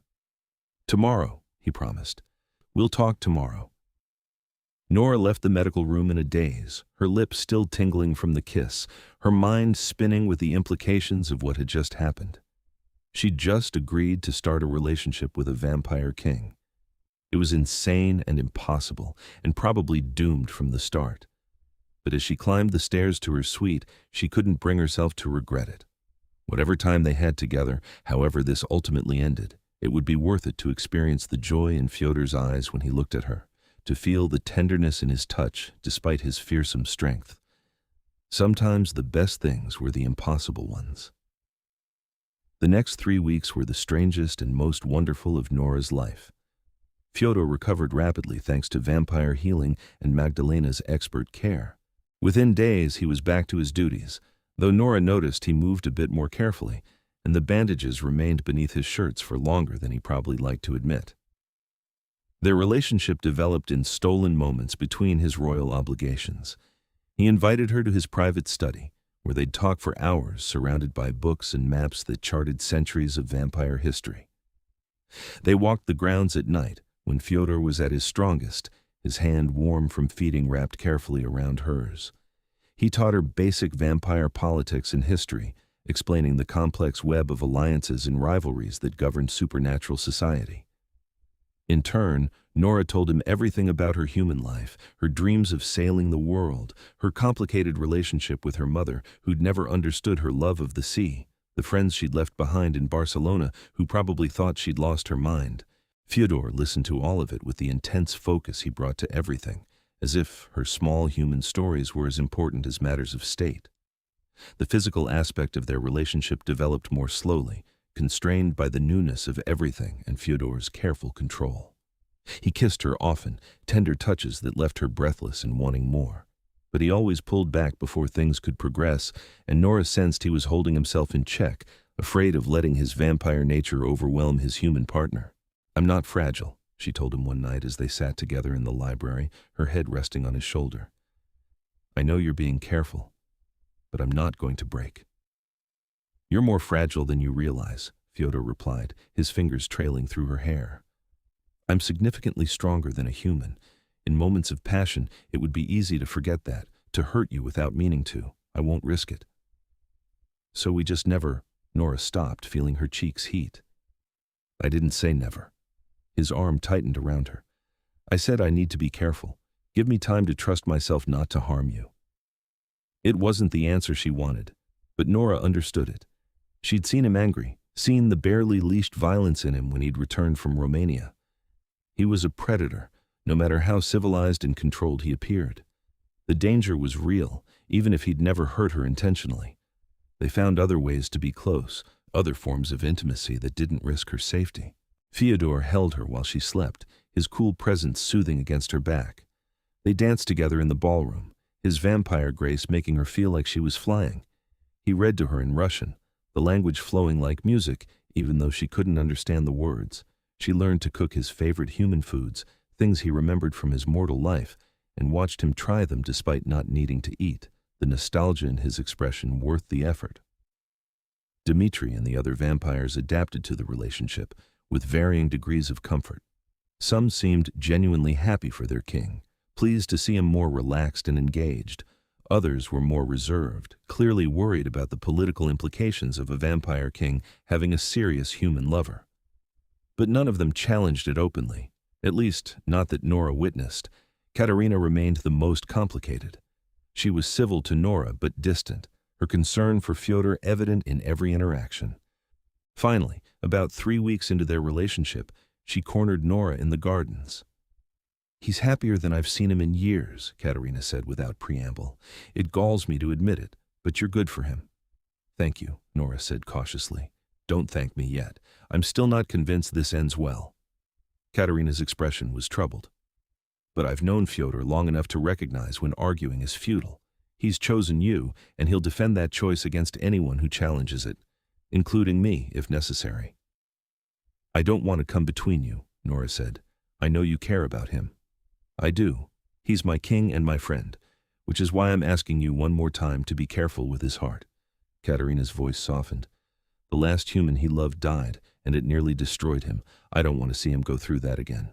Tomorrow, he promised. We'll talk tomorrow. Nora left the medical room in a daze, her lips still tingling from the kiss, her mind spinning with the implications of what had just happened. She'd just agreed to start a relationship with a vampire king. It was insane and impossible, and probably doomed from the start. But as she climbed the stairs to her suite, she couldn't bring herself to regret it. Whatever time they had together, however this ultimately ended, it would be worth it to experience the joy in Fyodor's eyes when he looked at her, to feel the tenderness in his touch despite his fearsome strength. Sometimes the best things were the impossible ones. The next 3 weeks were the strangest and most wonderful of Nora's life. Fyodor recovered rapidly thanks to vampire healing and Magdalena's expert care. Within days, he was back to his duties, though Nora noticed he moved a bit more carefully, and the bandages remained beneath his shirts for longer than he probably liked to admit. Their relationship developed in stolen moments between his royal obligations. He invited her to his private study, where they'd talk for hours surrounded by books and maps that charted centuries of vampire history. They walked the grounds at night, when Fyodor was at his strongest, his hand warm from feeding wrapped carefully around hers. He taught her basic vampire politics and history, explaining the complex web of alliances and rivalries that governed supernatural society. In turn, Nora told him everything about her human life, her dreams of sailing the world, her complicated relationship with her mother, who'd never understood her love of the sea, the friends she'd left behind in Barcelona who probably thought she'd lost her mind. Fyodor listened to all of it with the intense focus he brought to everything, as if her small human stories were as important as matters of state. The physical aspect of their relationship developed more slowly, constrained by the newness of everything and Fyodor's careful control. He kissed her often, tender touches that left her breathless and wanting more. But he always pulled back before things could progress, and Nora sensed he was holding himself in check, afraid of letting his vampire nature overwhelm his human partner. I'm not fragile, she told him one night as they sat together in the library, her head resting on his shoulder. I know you're being careful, but I'm not going to break. You're more fragile than you realize, Fyodor replied, his fingers trailing through her hair. I'm significantly stronger than a human. In moments of passion, it would be easy to forget that, to hurt you without meaning to. I won't risk it. So we just never. Nora stopped, feeling her cheeks heat. I didn't say never. His arm tightened around her. I said I need to be careful. Give me time to trust myself not to harm you. It wasn't the answer she wanted, but Nora understood it. She'd seen him angry, seen the barely leashed violence in him when he'd returned from Romania. He was a predator, no matter how civilized and controlled he appeared. The danger was real, even if he'd never hurt her intentionally. They found other ways to be close, other forms of intimacy that didn't risk her safety. Fyodor held her while she slept, his cool presence soothing against her back. They danced together in the ballroom, his vampire grace making her feel like she was flying. He read to her in Russian, the language flowing like music, even though she couldn't understand the words. She learned to cook his favorite human foods, things he remembered from his mortal life, and watched him try them despite not needing to eat, the nostalgia in his expression worth the effort. Dmitri and the other vampires adapted to the relationship, with varying degrees of comfort. Some seemed genuinely happy for their king, pleased to see him more relaxed and engaged. Others were more reserved, clearly worried about the political implications of a vampire king having a serious human lover. But none of them challenged it openly, at least not that Nora witnessed. Katerina remained the most complicated. She was civil to Nora but distant, her concern for Fyodor evident in every interaction. Finally, about 3 weeks into their relationship, she cornered Nora in the gardens. He's happier than I've seen him in years, Katerina said without preamble. It galls me to admit it, but you're good for him. Thank you, Nora said cautiously. Don't thank me yet. I'm still not convinced this ends well. Katerina's expression was troubled. But I've known Fyodor long enough to recognize when arguing is futile. He's chosen you, and he'll defend that choice against anyone who challenges it, including me, if necessary. I don't want to come between you, Nora said. I know you care about him. I do. He's my king and my friend, which is why I'm asking you one more time to be careful with his heart. Katerina's voice softened. The last human he loved died, and it nearly destroyed him. I don't want to see him go through that again.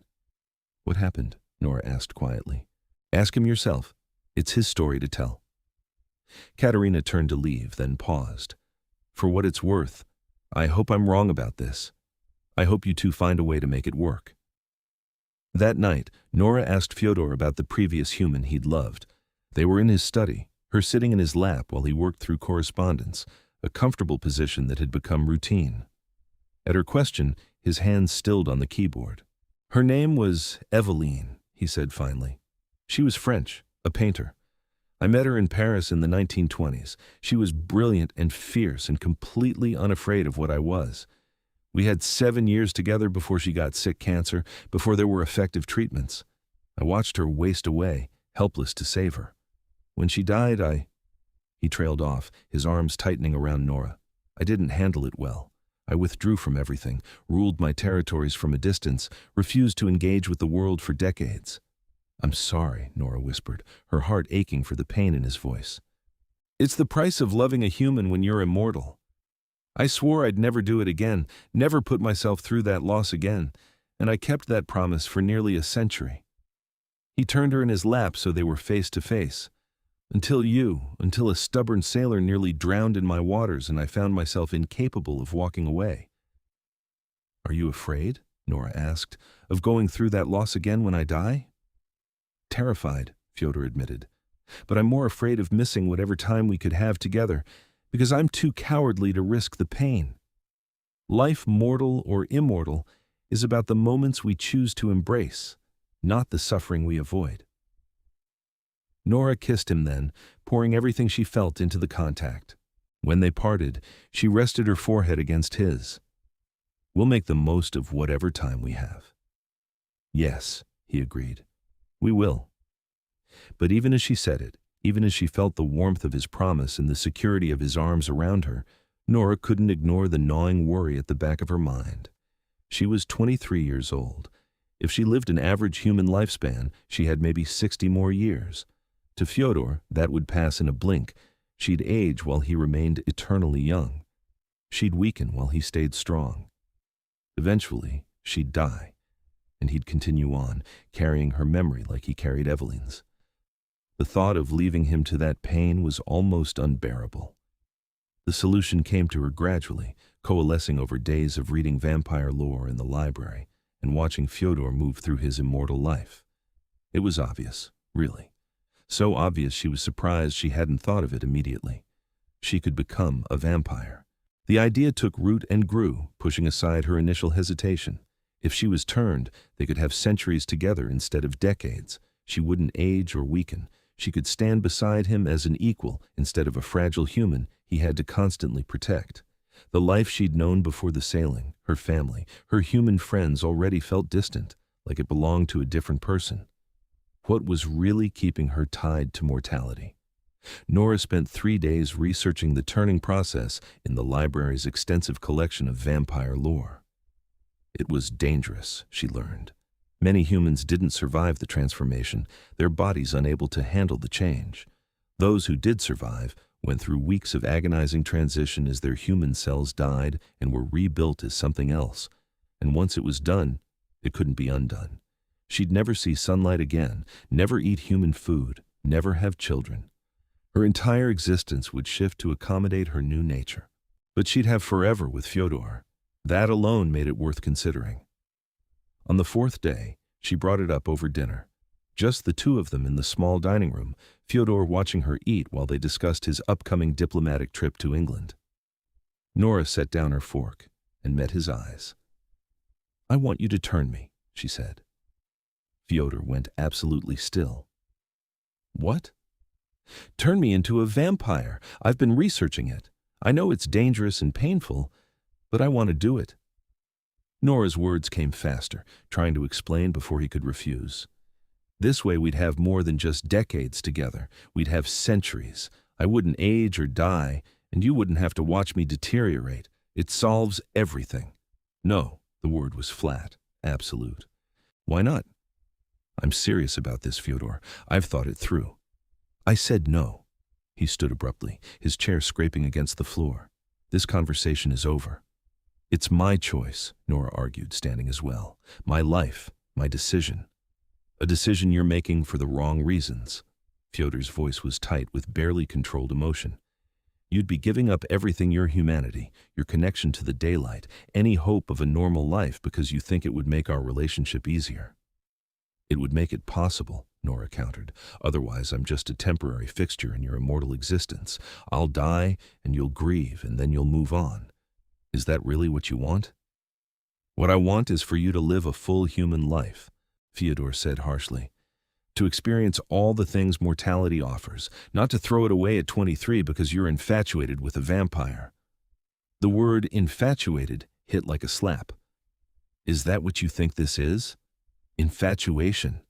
What happened? Nora asked quietly. Ask him yourself. It's his story to tell. Katerina turned to leave, then paused. For what it's worth, I hope I'm wrong about this. I hope you two find a way to make it work. That night, Nora asked Fyodor about the previous human he'd loved. They were in his study, her sitting in his lap while he worked through correspondence, a comfortable position that had become routine. At her question, his hands stilled on the keyboard. Her name was Eveline, he said finally. She was French, a painter. I met her in Paris in the 1920s. She was brilliant and fierce and completely unafraid of what I was. We had 7 years together before she got sick cancer, before there were effective treatments. I watched her waste away, helpless to save her. When she died, He trailed off, his arms tightening around Nora. I didn't handle it well. I withdrew from everything, ruled my territories from a distance, refused to engage with the world for decades. I'm sorry, Nora whispered, her heart aching for the pain in his voice. It's the price of loving a human when you're immortal. I swore I'd never do it again, never put myself through that loss again, and I kept that promise for nearly a century. He turned her in his lap so they were face to face. Until a stubborn sailor nearly drowned in my waters and I found myself incapable of walking away. Are you afraid, Nora asked, of going through that loss again when I die? Terrified, Fyodor admitted. But I'm more afraid of missing whatever time we could have together, because I'm too cowardly to risk the pain. Life, mortal or immortal, is about the moments we choose to embrace, not the suffering we avoid. Nora kissed him then, pouring everything she felt into the contact. When they parted, she rested her forehead against his. We'll make the most of whatever time we have. Yes, he agreed. We will. But even as she said it, even as she felt the warmth of his promise and the security of his arms around her, Nora couldn't ignore the gnawing worry at the back of her mind. She was 23 years old. If she lived an average human lifespan, she had maybe 60 more years. To Fyodor, that would pass in a blink. She'd age while he remained eternally young. She'd weaken while he stayed strong. Eventually, she'd die, and he'd continue on, carrying her memory like he carried Evelyn's. The thought of leaving him to that pain was almost unbearable. The solution came to her gradually, coalescing over days of reading vampire lore in the library and watching Fyodor move through his immortal life. It was obvious, really. So obvious she was surprised she hadn't thought of it immediately. She could become a vampire. The idea took root and grew, pushing aside her initial hesitation. If she was turned, they could have centuries together instead of decades. She wouldn't age or weaken. She could stand beside him as an equal instead of a fragile human he had to constantly protect. The life she'd known before the sailing, her family, her human friends already felt distant, like it belonged to a different person. What was really keeping her tied to mortality? Nora spent 3 days researching the turning process in the library's extensive collection of vampire lore. It was dangerous, she learned. Many humans didn't survive the transformation, their bodies unable to handle the change. Those who did survive went through weeks of agonizing transition as their human cells died and were rebuilt as something else. And once it was done, it couldn't be undone. She'd never see sunlight again, never eat human food, never have children. Her entire existence would shift to accommodate her new nature. But she'd have forever with Fyodor. That alone made it worth considering. On the 4th day, she brought it up over dinner. Just the two of them in the small dining room, Fyodor watching her eat while they discussed his upcoming diplomatic trip to England. Nora set down her fork and met his eyes. "I want you to turn me," she said. Fyodor went absolutely still. "What?" "Turn me into a vampire. I've been researching it. I know it's dangerous and painful, but I want to do it." Nora's words came faster, trying to explain before he could refuse. "This way we'd have more than just decades together. We'd have centuries. I wouldn't age or die, and you wouldn't have to watch me deteriorate. It solves everything." "No," the word was flat, absolute. "Why not?" "I'm serious about this, Fyodor. I've thought it through." "I said no." He stood abruptly, his chair scraping against the floor. "This conversation is over." "It's my choice," Nora argued, standing as well. "My life, my decision." "A decision you're making for the wrong reasons." Fyodor's voice was tight with barely controlled emotion. "You'd be giving up everything, your humanity, your connection to the daylight, any hope of a normal life because you think it would make our relationship easier." "It would make it possible," Nora countered. "Otherwise, I'm just a temporary fixture in your immortal existence. I'll die, and you'll grieve, and then you'll move on. Is that really what you want?" "What I want is for you to live a full human life," Fyodor said harshly. "To experience all the things mortality offers, not to throw it away at 23 because you're infatuated with a vampire." The word infatuated hit like a slap. "Is that what you think this is? Infatuation?"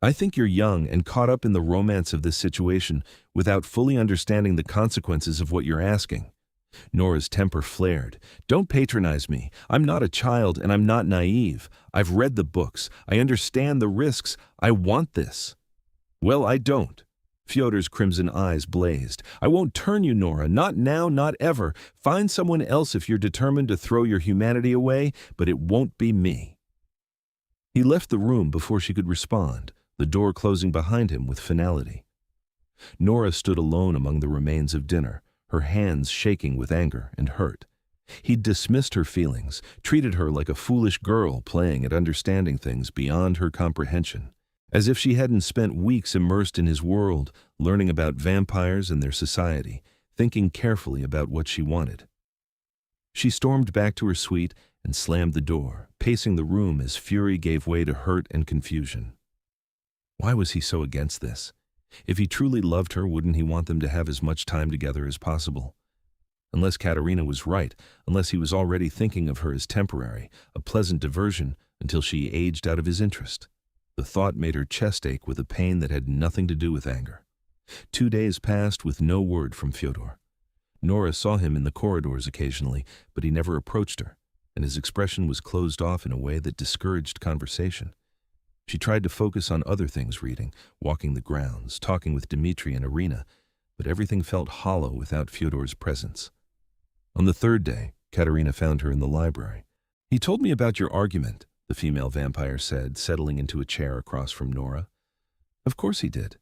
"I think you're young and caught up in the romance of this situation without fully understanding the consequences of what you're asking." Nora's temper flared. "Don't patronize me. I'm not a child and I'm not naive. I've read the books. I understand the risks. I want this." "Well, I don't." Fyodor's crimson eyes blazed. "I won't turn you, Nora. Not now, not ever. Find someone else if you're determined to throw your humanity away, but it won't be me." He left the room before she could respond, the door closing behind him with finality. Nora stood alone among the remains of dinner, her hands shaking with anger and hurt. He'd dismissed her feelings, treated her like a foolish girl playing at understanding things beyond her comprehension, as if she hadn't spent weeks immersed in his world, learning about vampires and their society, thinking carefully about what she wanted. She stormed back to her suite and slammed the door, pacing the room as fury gave way to hurt and confusion. Why was he so against this? If he truly loved her, wouldn't he want them to have as much time together as possible? Unless Katerina was right, unless he was already thinking of her as temporary, a pleasant diversion until she aged out of his interest. The thought made her chest ache with a pain that had nothing to do with anger. 2 days passed with no word from Fyodor. Nora saw him in the corridors occasionally, but he never approached her, and his expression was closed off in a way that discouraged conversation. She tried to focus on other things, reading, walking the grounds, talking with Dmitri and Irina, but everything felt hollow without Fyodor's presence. On the third day, Katerina found her in the library. "He told me about your argument," the female vampire said, settling into a chair across from Nora. "Of course he did."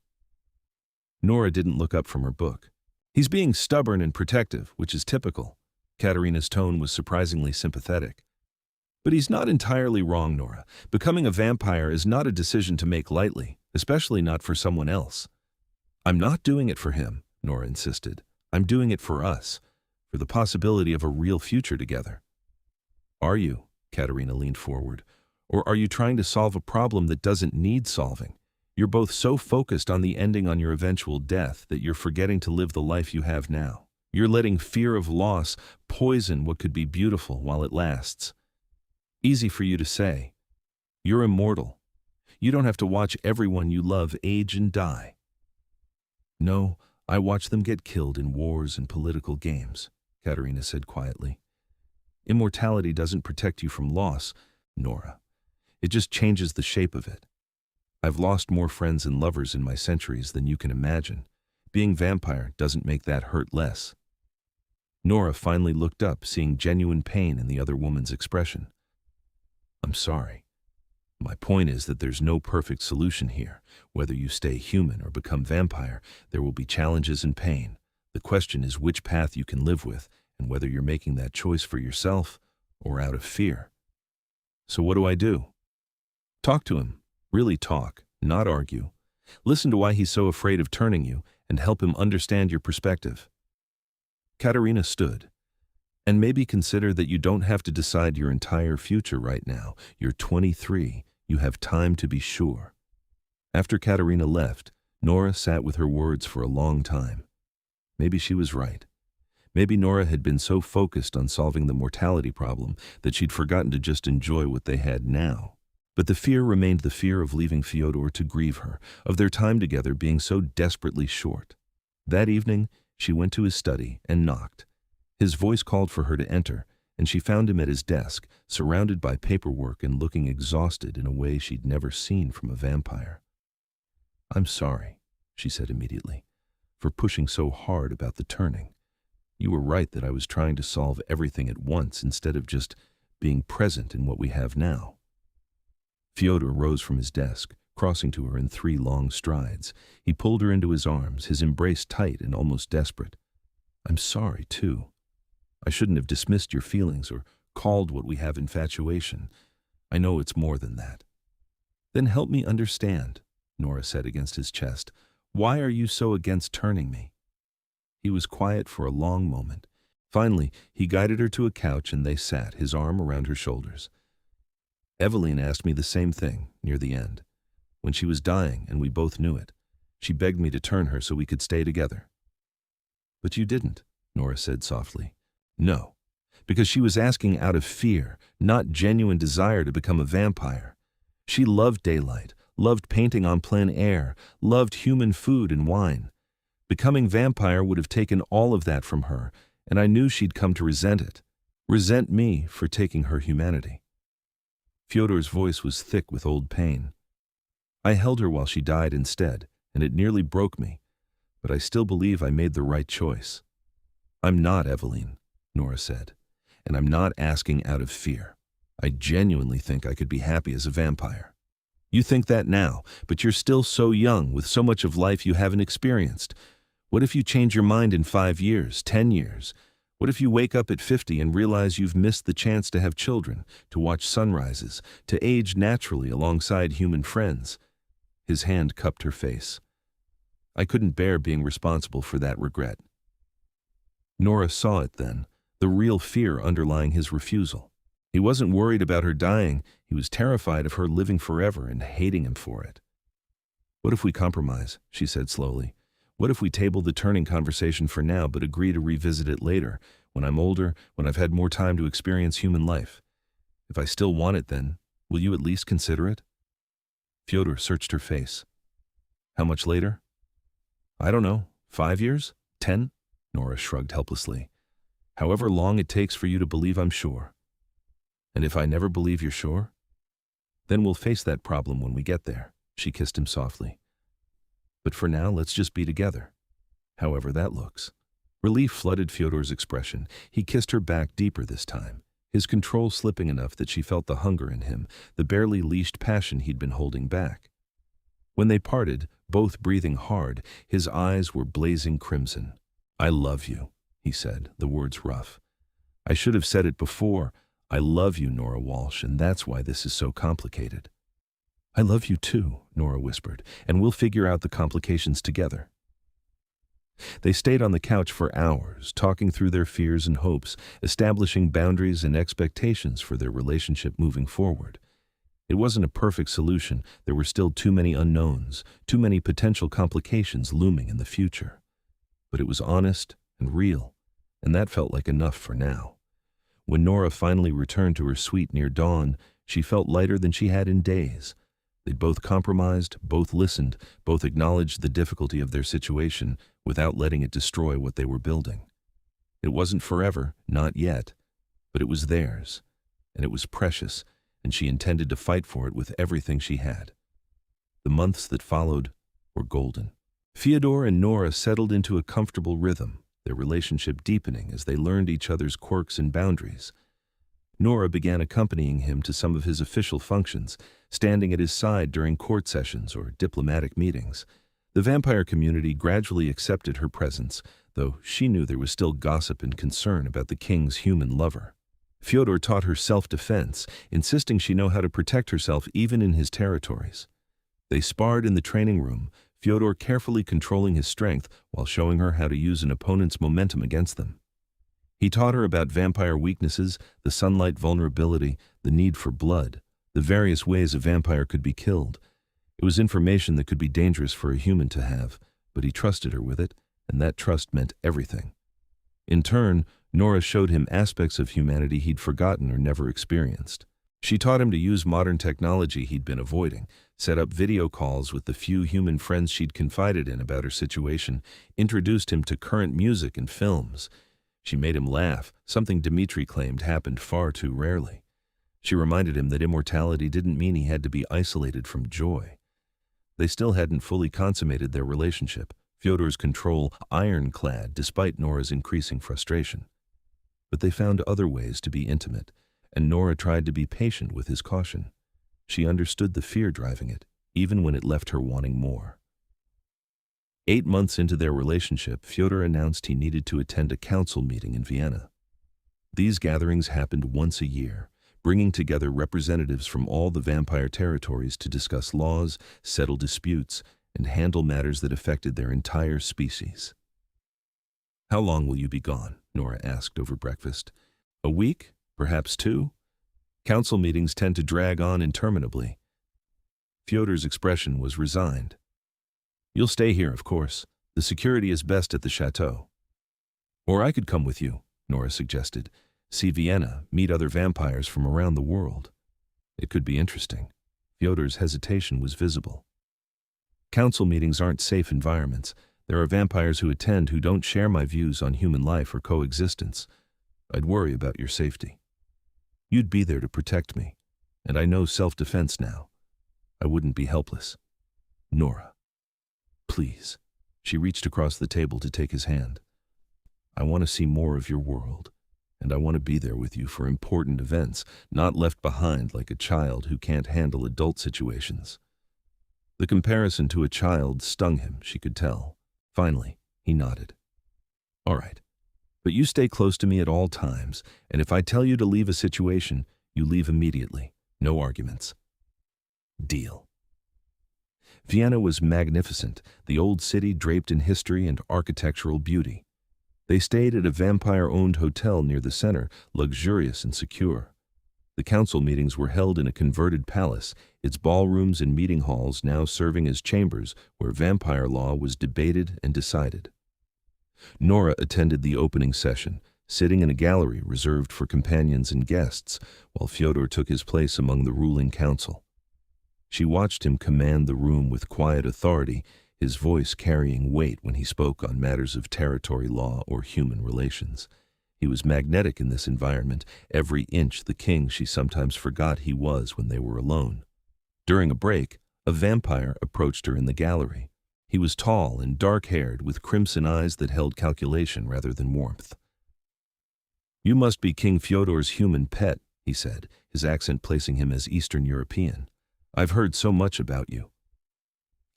Nora didn't look up from her book. "He's being stubborn and protective, which is typical." Katerina's tone was surprisingly sympathetic. "But he's not entirely wrong, Nora. Becoming a vampire is not a decision to make lightly, especially not for someone else." "I'm not doing it for him," Nora insisted. "I'm doing it for us, for the possibility of a real future together." "Are you?" Katerina leaned forward. "Or are you trying to solve a problem that doesn't need solving? You're both so focused on the ending on your eventual death that you're forgetting to live the life you have now. You're letting fear of loss poison what could be beautiful while it lasts." "Easy for you to say. You're immortal. You don't have to watch everyone you love age and die." "No, I watch them get killed in wars and political games," Katerina said quietly. "Immortality doesn't protect you from loss, Nora. It just changes the shape of it. I've lost more friends and lovers in my centuries than you can imagine. Being vampire doesn't make that hurt less." Nora finally looked up, seeing genuine pain in the other woman's expression. "I'm sorry. My point is that there's no perfect solution here. Whether you stay human or become vampire, there will be challenges and pain. The question is which path you can live with, and whether you're making that choice for yourself or out of fear." "So what do I do?" "Talk to him. Really talk, not argue. Listen to why he's so afraid of turning you, and help him understand your perspective." Katerina stood. "And maybe consider that you don't have to decide your entire future right now. You're 23. You have time to be sure." After Katerina left, Nora sat with her words for a long time. Maybe she was right. Maybe Nora had been so focused on solving the mortality problem that she'd forgotten to just enjoy what they had now. But the fear remained the fear of leaving Fyodor to grieve her, of their time together being so desperately short. That evening, she went to his study and knocked. His voice called for her to enter, and she found him at his desk, surrounded by paperwork and looking exhausted in a way she'd never seen from a vampire. "I'm sorry," she said immediately, "for pushing so hard about the turning. You were right that I was trying to solve everything at once instead of just being present in what we have now." Fyodor rose from his desk, crossing to her in 3 long strides. He pulled her into his arms, his embrace tight and almost desperate. "I'm sorry, too. I shouldn't have dismissed your feelings or called what we have infatuation. I know it's more than that." "Then help me understand," Nora said against his chest. "Why are you so against turning me?" He was quiet for a long moment. Finally, he guided her to a couch and they sat, his arm around her shoulders. "Eveline asked me the same thing, near the end. When she was dying, and we both knew it, she begged me to turn her so we could stay together." "But you didn't," Nora said softly. "No, because she was asking out of fear, not genuine desire to become a vampire. She loved daylight, loved painting on plein air, loved human food and wine. Becoming vampire would have taken all of that from her, and I knew she'd come to resent it. Resent me for taking her humanity." Fyodor's voice was thick with old pain. "I held her while she died instead, and it nearly broke me, but I still believe I made the right choice." "I'm not Eveline," Nora said, "and I'm not asking out of fear. I genuinely think I could be happy as a vampire." "You think that now, but you're still so young with so much of life you haven't experienced. What if you change your mind in 5 years, 10 years? What if you wake up at 50 and realize you've missed the chance to have children, to watch sunrises, to age naturally alongside human friends?" His hand cupped her face. "I couldn't bear being responsible for that regret." Nora saw it then, the real fear underlying his refusal. He wasn't worried about her dying, he was terrified of her living forever and hating him for it. "What if we compromise?" she said slowly. "What if we table the turning conversation for now but agree to revisit it later, when I'm older, when I've had more time to experience human life? If I still want it then, will you at least consider it?" Fyodor searched her face. "How much later?" "I don't know. 5 years? 10? Nora shrugged helplessly. "However long it takes for you to believe I'm sure." "And if I never believe you're sure?" "Then we'll face that problem when we get there." She kissed him softly. "But for now, let's just be together, however that looks." Relief flooded Fyodor's expression. He kissed her back deeper this time, his control slipping enough that she felt the hunger in him, the barely leashed passion he'd been holding back. When they parted, both breathing hard, his eyes were blazing crimson. "I love you," he said, the words rough. "I should have said it before. I love you, Nora Walsh, and that's why this is so complicated." "I love you too," Nora whispered, "and we'll figure out the complications together." They stayed on the couch for hours, talking through their fears and hopes, establishing boundaries and expectations for their relationship moving forward. It wasn't a perfect solution. There were still too many unknowns, too many potential complications looming in the future. But it was honest and real, and that felt like enough for now. When Nora finally returned to her suite near dawn, she felt lighter than she had in days. They'd both compromised, both listened, both acknowledged the difficulty of their situation without letting it destroy what they were building. It wasn't forever, not yet, but it was theirs, and it was precious, and she intended to fight for it with everything she had. The months that followed were golden. Fyodor and Nora settled into a comfortable rhythm, their relationship deepening as they learned each other's quirks and boundaries. Nora began accompanying him to some of his official functions, standing at his side during court sessions or diplomatic meetings. The vampire community gradually accepted her presence, though she knew there was still gossip and concern about the king's human lover. Fyodor taught her self-defense, insisting she know how to protect herself even in his territories. They sparred in the training room, Fyodor carefully controlling his strength while showing her how to use an opponent's momentum against them. He taught her about vampire weaknesses, the sunlight vulnerability, the need for blood, the various ways a vampire could be killed. It was information that could be dangerous for a human to have, but he trusted her with it, and that trust meant everything. In turn, Nora showed him aspects of humanity he'd forgotten or never experienced. She taught him to use modern technology he'd been avoiding, set up video calls with the few human friends she'd confided in about her situation, introduced him to current music and films. She made him laugh, something Dmitri claimed happened far too rarely. She reminded him that immortality didn't mean he had to be isolated from joy. They still hadn't fully consummated their relationship, Fyodor's control ironclad despite Nora's increasing frustration. But they found other ways to be intimate, and Nora tried to be patient with his caution. She understood the fear driving it, even when it left her wanting more. 8 months into their relationship, Fyodor announced he needed to attend a council meeting in Vienna. These gatherings happened once a year, bringing together representatives from all the vampire territories to discuss laws, settle disputes, and handle matters that affected their entire species. "How long will you be gone?" Nora asked over breakfast. "A week? Perhaps 2? Council meetings tend to drag on interminably." Fyodor's expression was resigned. "You'll stay here, of course. The security is best at the chateau." "Or I could come with you," Nora suggested. "See Vienna, meet other vampires from around the world. It could be interesting." Fyodor's hesitation was visible. "Council meetings aren't safe environments. There are vampires who attend who don't share my views on human life or coexistence. I'd worry about your safety. You'd be there to protect me, and I know self-defense now. I wouldn't be helpless. Nora, please." She reached across the table to take his hand. "I want to see more of your world, and I want to be there with you for important events, not left behind like a child who can't handle adult situations." The comparison to a child stung him, she could tell. Finally, he nodded. "All right. But you stay close to me at all times, and if I tell you to leave a situation, you leave immediately. No arguments." Deal. Vienna was magnificent, the old city draped in history and architectural beauty. They stayed at a vampire-owned hotel near the center, luxurious and secure. The council meetings were held in a converted palace, its ballrooms and meeting halls now serving as chambers where vampire law was debated and decided. Nora attended the opening session, sitting in a gallery reserved for companions and guests, while Fyodor took his place among the ruling council. She watched him command the room with quiet authority, his voice carrying weight when he spoke on matters of territory law or human relations. He was magnetic in this environment, every inch the king she sometimes forgot he was when they were alone. During a break, a vampire approached her in the gallery. He was tall and dark-haired, with crimson eyes that held calculation rather than warmth. "You must be King Fyodor's human pet," he said, his accent placing him as Eastern European. "I've heard so much about you."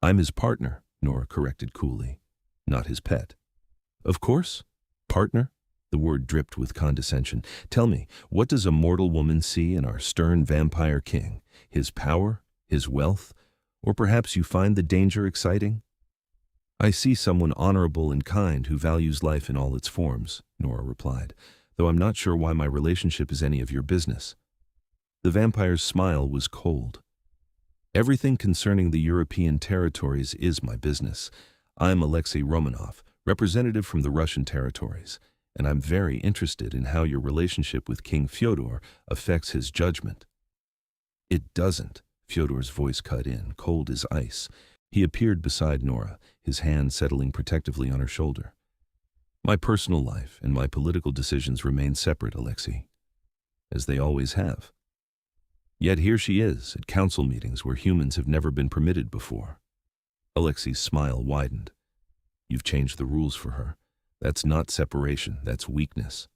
"I'm his partner," Nora corrected coolly, "not his pet." "Of course. Partner?" The word dripped with condescension. "Tell me, what does a mortal woman see in our stern vampire king? His power? His wealth? Or perhaps you find the danger exciting?" "I see someone honorable and kind who values life in all its forms," Nora replied, "though I'm not sure why my relationship is any of your business." The vampire's smile was cold. "Everything concerning the European territories is my business. I'm Alexei Romanov, representative from the Russian territories, and I'm very interested in how your relationship with King Fyodor affects his judgment." "It doesn't," Fyodor's voice cut in, cold as ice. He appeared beside Nora, his hand settling protectively on her shoulder. "My personal life and my political decisions remain separate, Alexei, as they always have. Yet here she is, at council meetings where humans have never been permitted before." Alexei's smile widened. "You've changed the rules for her. That's not separation, that's weakness."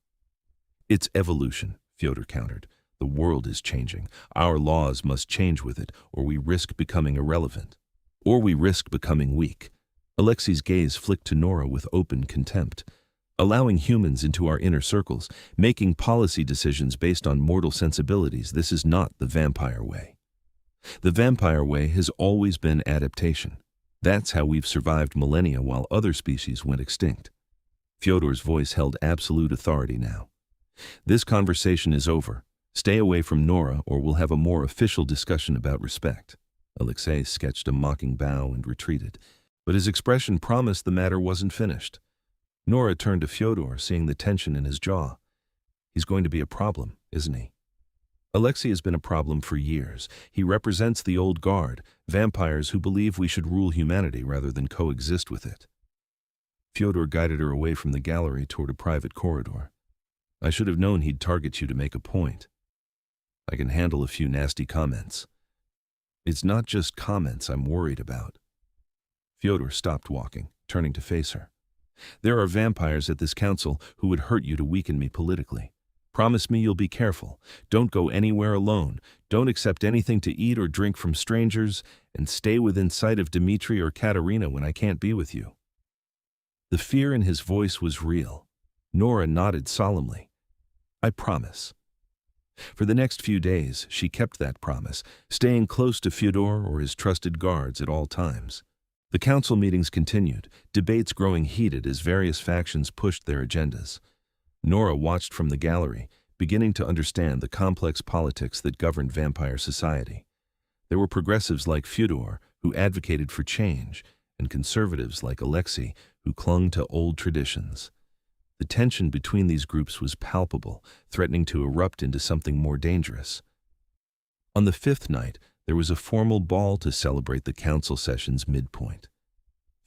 "It's evolution," Fyodor countered. "The world is changing. Our laws must change with it, or we risk becoming irrelevant. Or we risk becoming weak." Alexei's gaze flicked to Nora with open contempt. "Allowing humans into our inner circles, making policy decisions based on mortal sensibilities, this is not the vampire way. The vampire way has always been adaptation. That's how we've survived millennia while other species went extinct." Fyodor's voice held absolute authority now. "This conversation is over. Stay away from Nora, or we'll have a more official discussion about respect." Alexei sketched a mocking bow and retreated, but his expression promised the matter wasn't finished. Nora turned to Fyodor, seeing the tension in his jaw. "He's going to be a problem, isn't he?" "Alexei has been a problem for years. He represents the old guard, vampires who believe we should rule humanity rather than coexist with it." Fyodor guided her away from the gallery toward a private corridor. "I should have known he'd target you to make a point. I can handle a few nasty comments." "It's not just comments I'm worried about." Fyodor stopped walking, turning to face her. "There are vampires at this council who would hurt you to weaken me politically. Promise me you'll be careful. Don't go anywhere alone. Don't accept anything to eat or drink from strangers, and stay within sight of Dmitri or Katerina when I can't be with you." The fear in his voice was real. Nora nodded solemnly. "I promise." For the next few days, she kept that promise, staying close to Fyodor or his trusted guards at all times. The council meetings continued, debates growing heated as various factions pushed their agendas. Nora watched from the gallery, beginning to understand the complex politics that governed vampire society. There were progressives like Fyodor, who advocated for change, and conservatives like Alexei, who clung to old traditions. The tension between these groups was palpable, threatening to erupt into something more dangerous. On the fifth night, there was a formal ball to celebrate the council session's midpoint.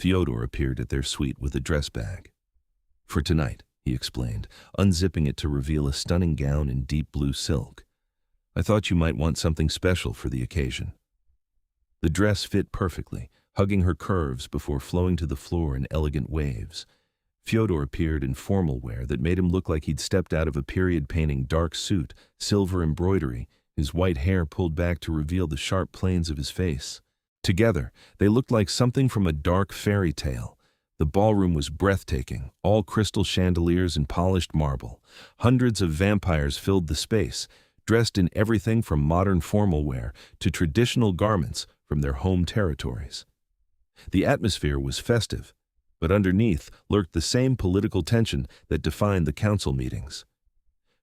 Fyodor appeared at their suite with a dress bag. "For tonight," he explained, unzipping it to reveal a stunning gown in deep blue silk. "I thought you might want something special for the occasion." The dress fit perfectly, hugging her curves before flowing to the floor in elegant waves. Fyodor appeared in formal wear that made him look like he'd stepped out of a period painting dark suit, silver embroidery, his white hair pulled back to reveal the sharp planes of his face. Together, they looked like something from a dark fairy tale. The ballroom was breathtaking, all crystal chandeliers and polished marble. Hundreds of vampires filled the space, dressed in everything from modern formal wear to traditional garments from their home territories. The atmosphere was festive, but underneath lurked the same political tension that defined the council meetings.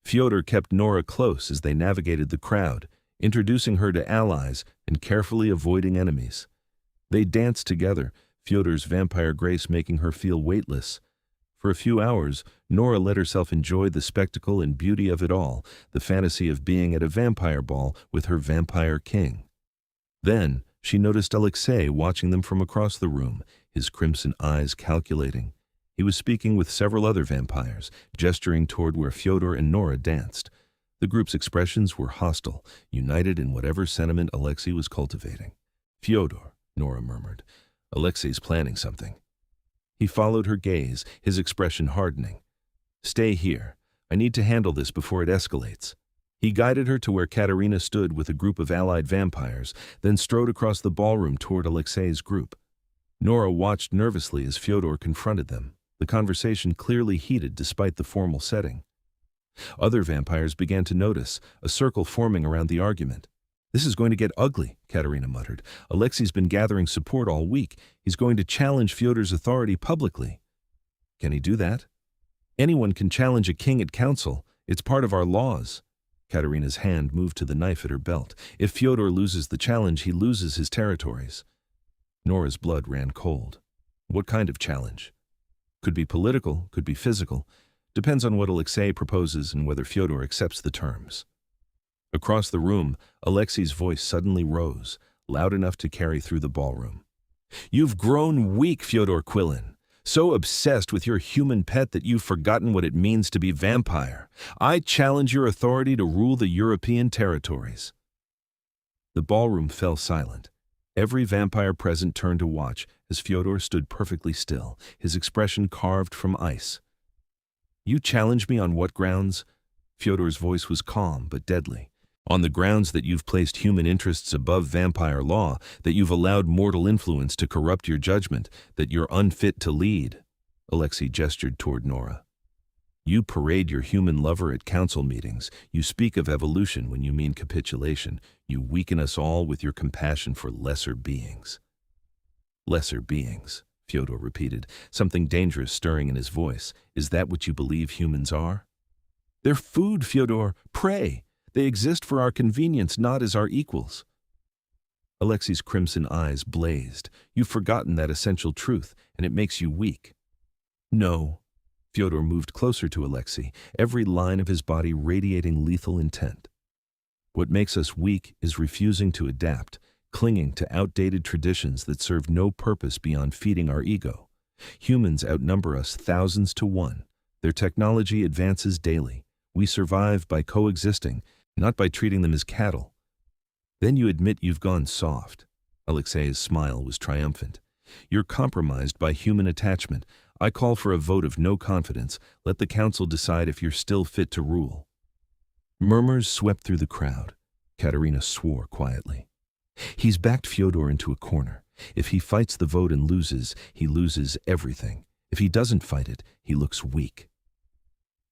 Fyodor kept Nora close as they navigated the crowd, introducing her to allies and carefully avoiding enemies. They danced together, Fyodor's vampire grace making her feel weightless. For a few hours, Nora let herself enjoy the spectacle and beauty of it all, the fantasy of being at a vampire ball with her vampire king. Then, she noticed Alexei watching them from across the room, his crimson eyes calculating. He was speaking with several other vampires, gesturing toward where Fyodor and Nora danced. The group's expressions were hostile, united in whatever sentiment Alexei was cultivating. "Fyodor," Nora murmured, Alexei's planning something. He followed her gaze, his expression hardening. Stay here. I need to handle this before it escalates. He guided her to where Katerina stood with a group of allied vampires, then strode across the ballroom toward Alexei's group. Nora watched nervously as Fyodor confronted them, the conversation clearly heated despite the formal setting. Other vampires began to notice, a circle forming around the argument. This is going to get ugly, Katerina muttered. Alexei's been gathering support all week. He's going to challenge Fyodor's authority publicly. Can he do that? Anyone can challenge a king at council. It's part of our laws. Katerina's hand moved to the knife at her belt. If Fyodor loses the challenge, he loses his territories. Nora's blood ran cold. What kind of challenge? Could be political, could be physical. Depends on what Alexei proposes and whether Fyodor accepts the terms. Across the room, Alexei's voice suddenly rose, loud enough to carry through the ballroom. You've grown weak, Fyodor Quillin. So obsessed with your human pet that you've forgotten what it means to be vampire. I challenge your authority to rule the European territories. The ballroom fell silent. Every vampire present turned to watch as Fyodor stood perfectly still, his expression carved from ice. You challenge me on what grounds? Fyodor's voice was calm but deadly. On the grounds that you've placed human interests above vampire law, that you've allowed mortal influence to corrupt your judgment, that you're unfit to lead. Alexei gestured toward Nora. You parade your human lover at council meetings. You speak of evolution when you mean capitulation. You weaken us all with your compassion for lesser beings. Lesser beings, Fyodor repeated, something dangerous stirring in his voice. Is that what you believe humans are? They're food, Fyodor, prey. They exist for our convenience, not as our equals. Alexei's crimson eyes blazed. You've forgotten that essential truth, and it makes you weak. No. Fyodor moved closer to Alexei, every line of his body radiating lethal intent. What makes us weak is refusing to adapt, clinging to outdated traditions that serve no purpose beyond feeding our ego. Humans outnumber us thousands to one. Their technology advances daily. We survive by coexisting, not by treating them as cattle. Then you admit you've gone soft. Alexei's smile was triumphant. You're compromised by human attachment. I call for a vote of no confidence. Let the council decide if you're still fit to rule. Murmurs swept through the crowd. Katerina swore quietly. He's backed Fyodor into a corner. If he fights the vote and loses, he loses everything. If he doesn't fight it, he looks weak.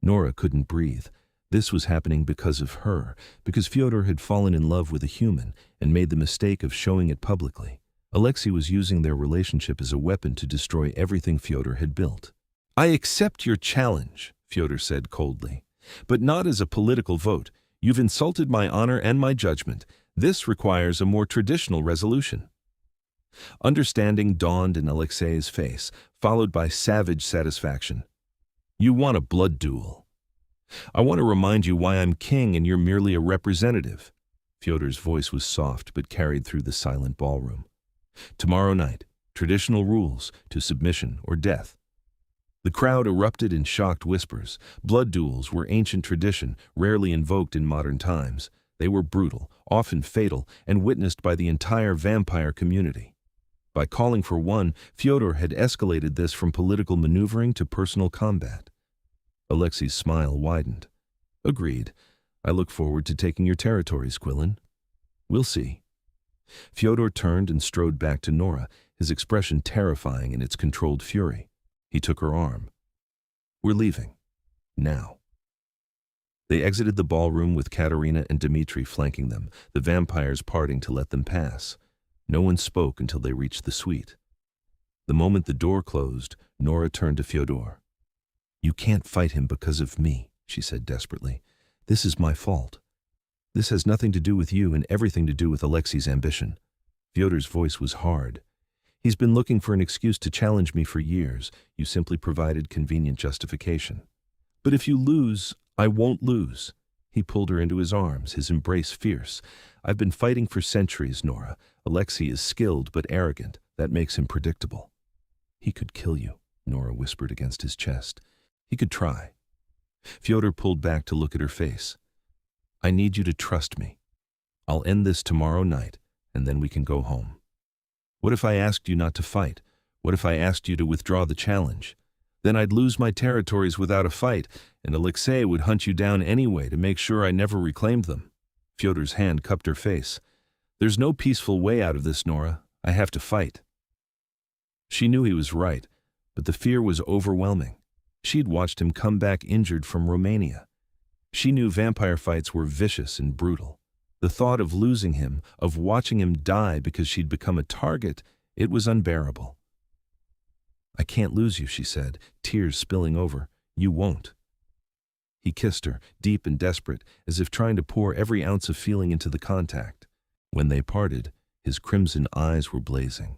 Nora couldn't breathe. This was happening because of her, because Fyodor had fallen in love with a human and made the mistake of showing it publicly. Alexei was using their relationship as a weapon to destroy everything Fyodor had built. I accept your challenge, Fyodor said coldly, but not as a political vote. You've insulted my honor and my judgment. This requires a more traditional resolution. Understanding dawned in Alexei's face, followed by savage satisfaction. You want a blood duel. I want to remind you why I'm king and you're merely a representative. Fyodor's voice was soft but carried through the silent ballroom. Tomorrow night, traditional rules to submission or death. The crowd erupted in shocked whispers. Blood duels were ancient tradition, rarely invoked in modern times. They were brutal, often fatal, and witnessed by the entire vampire community. By calling for one, Fyodor had escalated this from political maneuvering to personal combat. Alexei's smile widened. Agreed. I look forward to taking your territories, Quillin. We'll see. Fyodor turned and strode back to Nora, his expression terrifying in its controlled fury. He took her arm. We're leaving. Now. They exited the ballroom with Katerina and Dmitri flanking them, the vampires parting to let them pass. No one spoke until they reached the suite. The moment the door closed, Nora turned to Fyodor. You can't fight him because of me, she said desperately. This is my fault. This has nothing to do with you and everything to do with Alexei's ambition. Fyodor's voice was hard. He's been looking for an excuse to challenge me for years. You simply provided convenient justification. But if you lose, I won't lose. He pulled her into his arms, his embrace fierce. I've been fighting for centuries, Nora. Alexei is skilled but arrogant. That makes him predictable. He could kill you, Nora whispered against his chest. He could try. Fyodor pulled back to look at her face. I need you to trust me. I'll end this tomorrow night, and then we can go home. What if I asked you not to fight? What if I asked you to withdraw the challenge? Then I'd lose my territories without a fight, and Alexei would hunt you down anyway to make sure I never reclaimed them." Fyodor's hand cupped her face. "There's no peaceful way out of this, Nora. I have to fight." She knew he was right, but the fear was overwhelming. She'd watched him come back injured from Romania. She knew vampire fights were vicious and brutal. The thought of losing him, of watching him die because she'd become a target, it was unbearable. "I can't lose you," she said, tears spilling over. "You won't." He kissed her, deep and desperate, as if trying to pour every ounce of feeling into the contact. When they parted, his crimson eyes were blazing.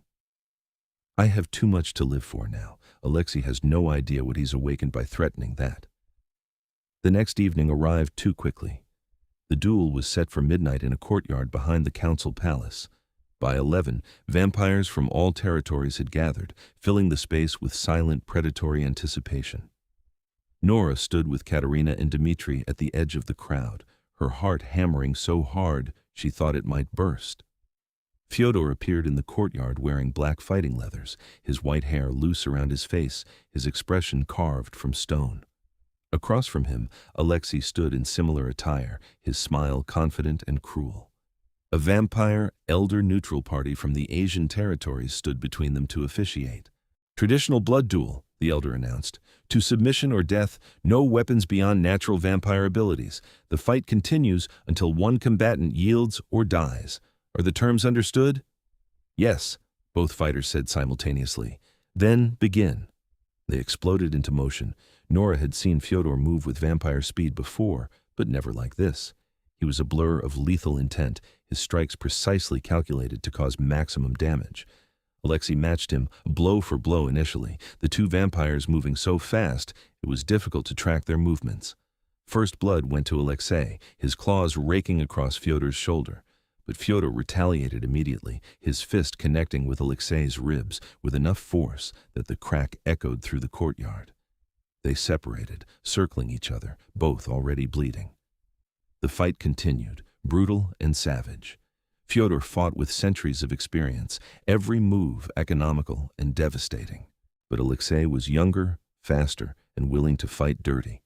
"I have too much to live for now. Alexei has no idea what he's awakened by threatening that." The next evening arrived too quickly. The duel was set for midnight in a courtyard behind the council palace. By 11, vampires from all territories had gathered, filling the space with silent, predatory anticipation. Nora stood with Katerina and Dmitri at the edge of the crowd, her heart hammering so hard she thought it might burst. Fyodor appeared in the courtyard wearing black fighting leathers, his white hair loose around his face, his expression carved from stone. Across from him, Alexei stood in similar attire, his smile confident and cruel. A vampire, elder neutral party from the Asian territories stood between them to officiate. "Traditional blood duel," the elder announced. "To submission or death, no weapons beyond natural vampire abilities. The fight continues until one combatant yields or dies. Are the terms understood?" "Yes," both fighters said simultaneously. "Then begin." They exploded into motion. Nora had seen Fyodor move with vampire speed before, but never like this. He was a blur of lethal intent, his strikes precisely calculated to cause maximum damage. Alexei matched him, blow for blow initially, the two vampires moving so fast it was difficult to track their movements. First blood went to Alexei, his claws raking across Fyodor's shoulder. But Fyodor retaliated immediately, his fist connecting with Alexei's ribs with enough force that the crack echoed through the courtyard. They separated, circling each other, both already bleeding. The fight continued, brutal and savage. Fyodor fought with centuries of experience, every move economical and devastating. But Alexei was younger, faster, and willing to fight dirty.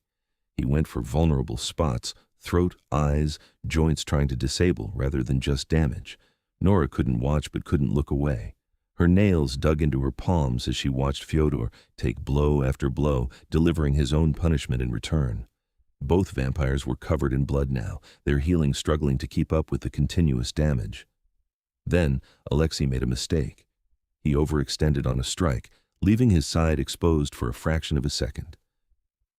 He went for vulnerable spots, throat, eyes, joints trying to disable rather than just damage. Nora couldn't watch but couldn't look away. Her nails dug into her palms as she watched Fyodor take blow after blow, delivering his own punishment in return. Both vampires were covered in blood now, their healing struggling to keep up with the continuous damage. Then Alexei made a mistake. He overextended on a strike, leaving his side exposed for a fraction of a second.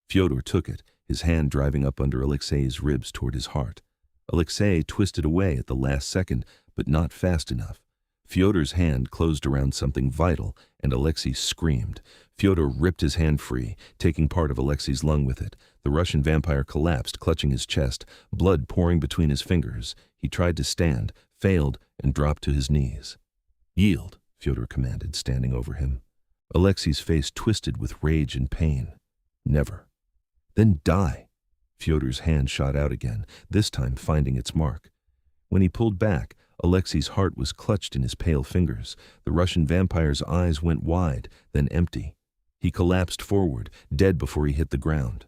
Fyodor took it, his hand driving up under Alexei's ribs toward his heart. Alexei twisted away at the last second, but not fast enough. Fyodor's hand closed around something vital, and Alexei screamed. Fyodor ripped his hand free, taking part of Alexei's lung with it. The Russian vampire collapsed, clutching his chest, blood pouring between his fingers. He tried to stand, failed, and dropped to his knees. "Yield," Fyodor commanded, standing over him. Alexei's face twisted with rage and pain. "Never." "Then die." Fyodor's hand shot out again, this time finding its mark. When he pulled back, Alexei's heart was clutched in his pale fingers. The Russian vampire's eyes went wide, then empty. He collapsed forward, dead before he hit the ground.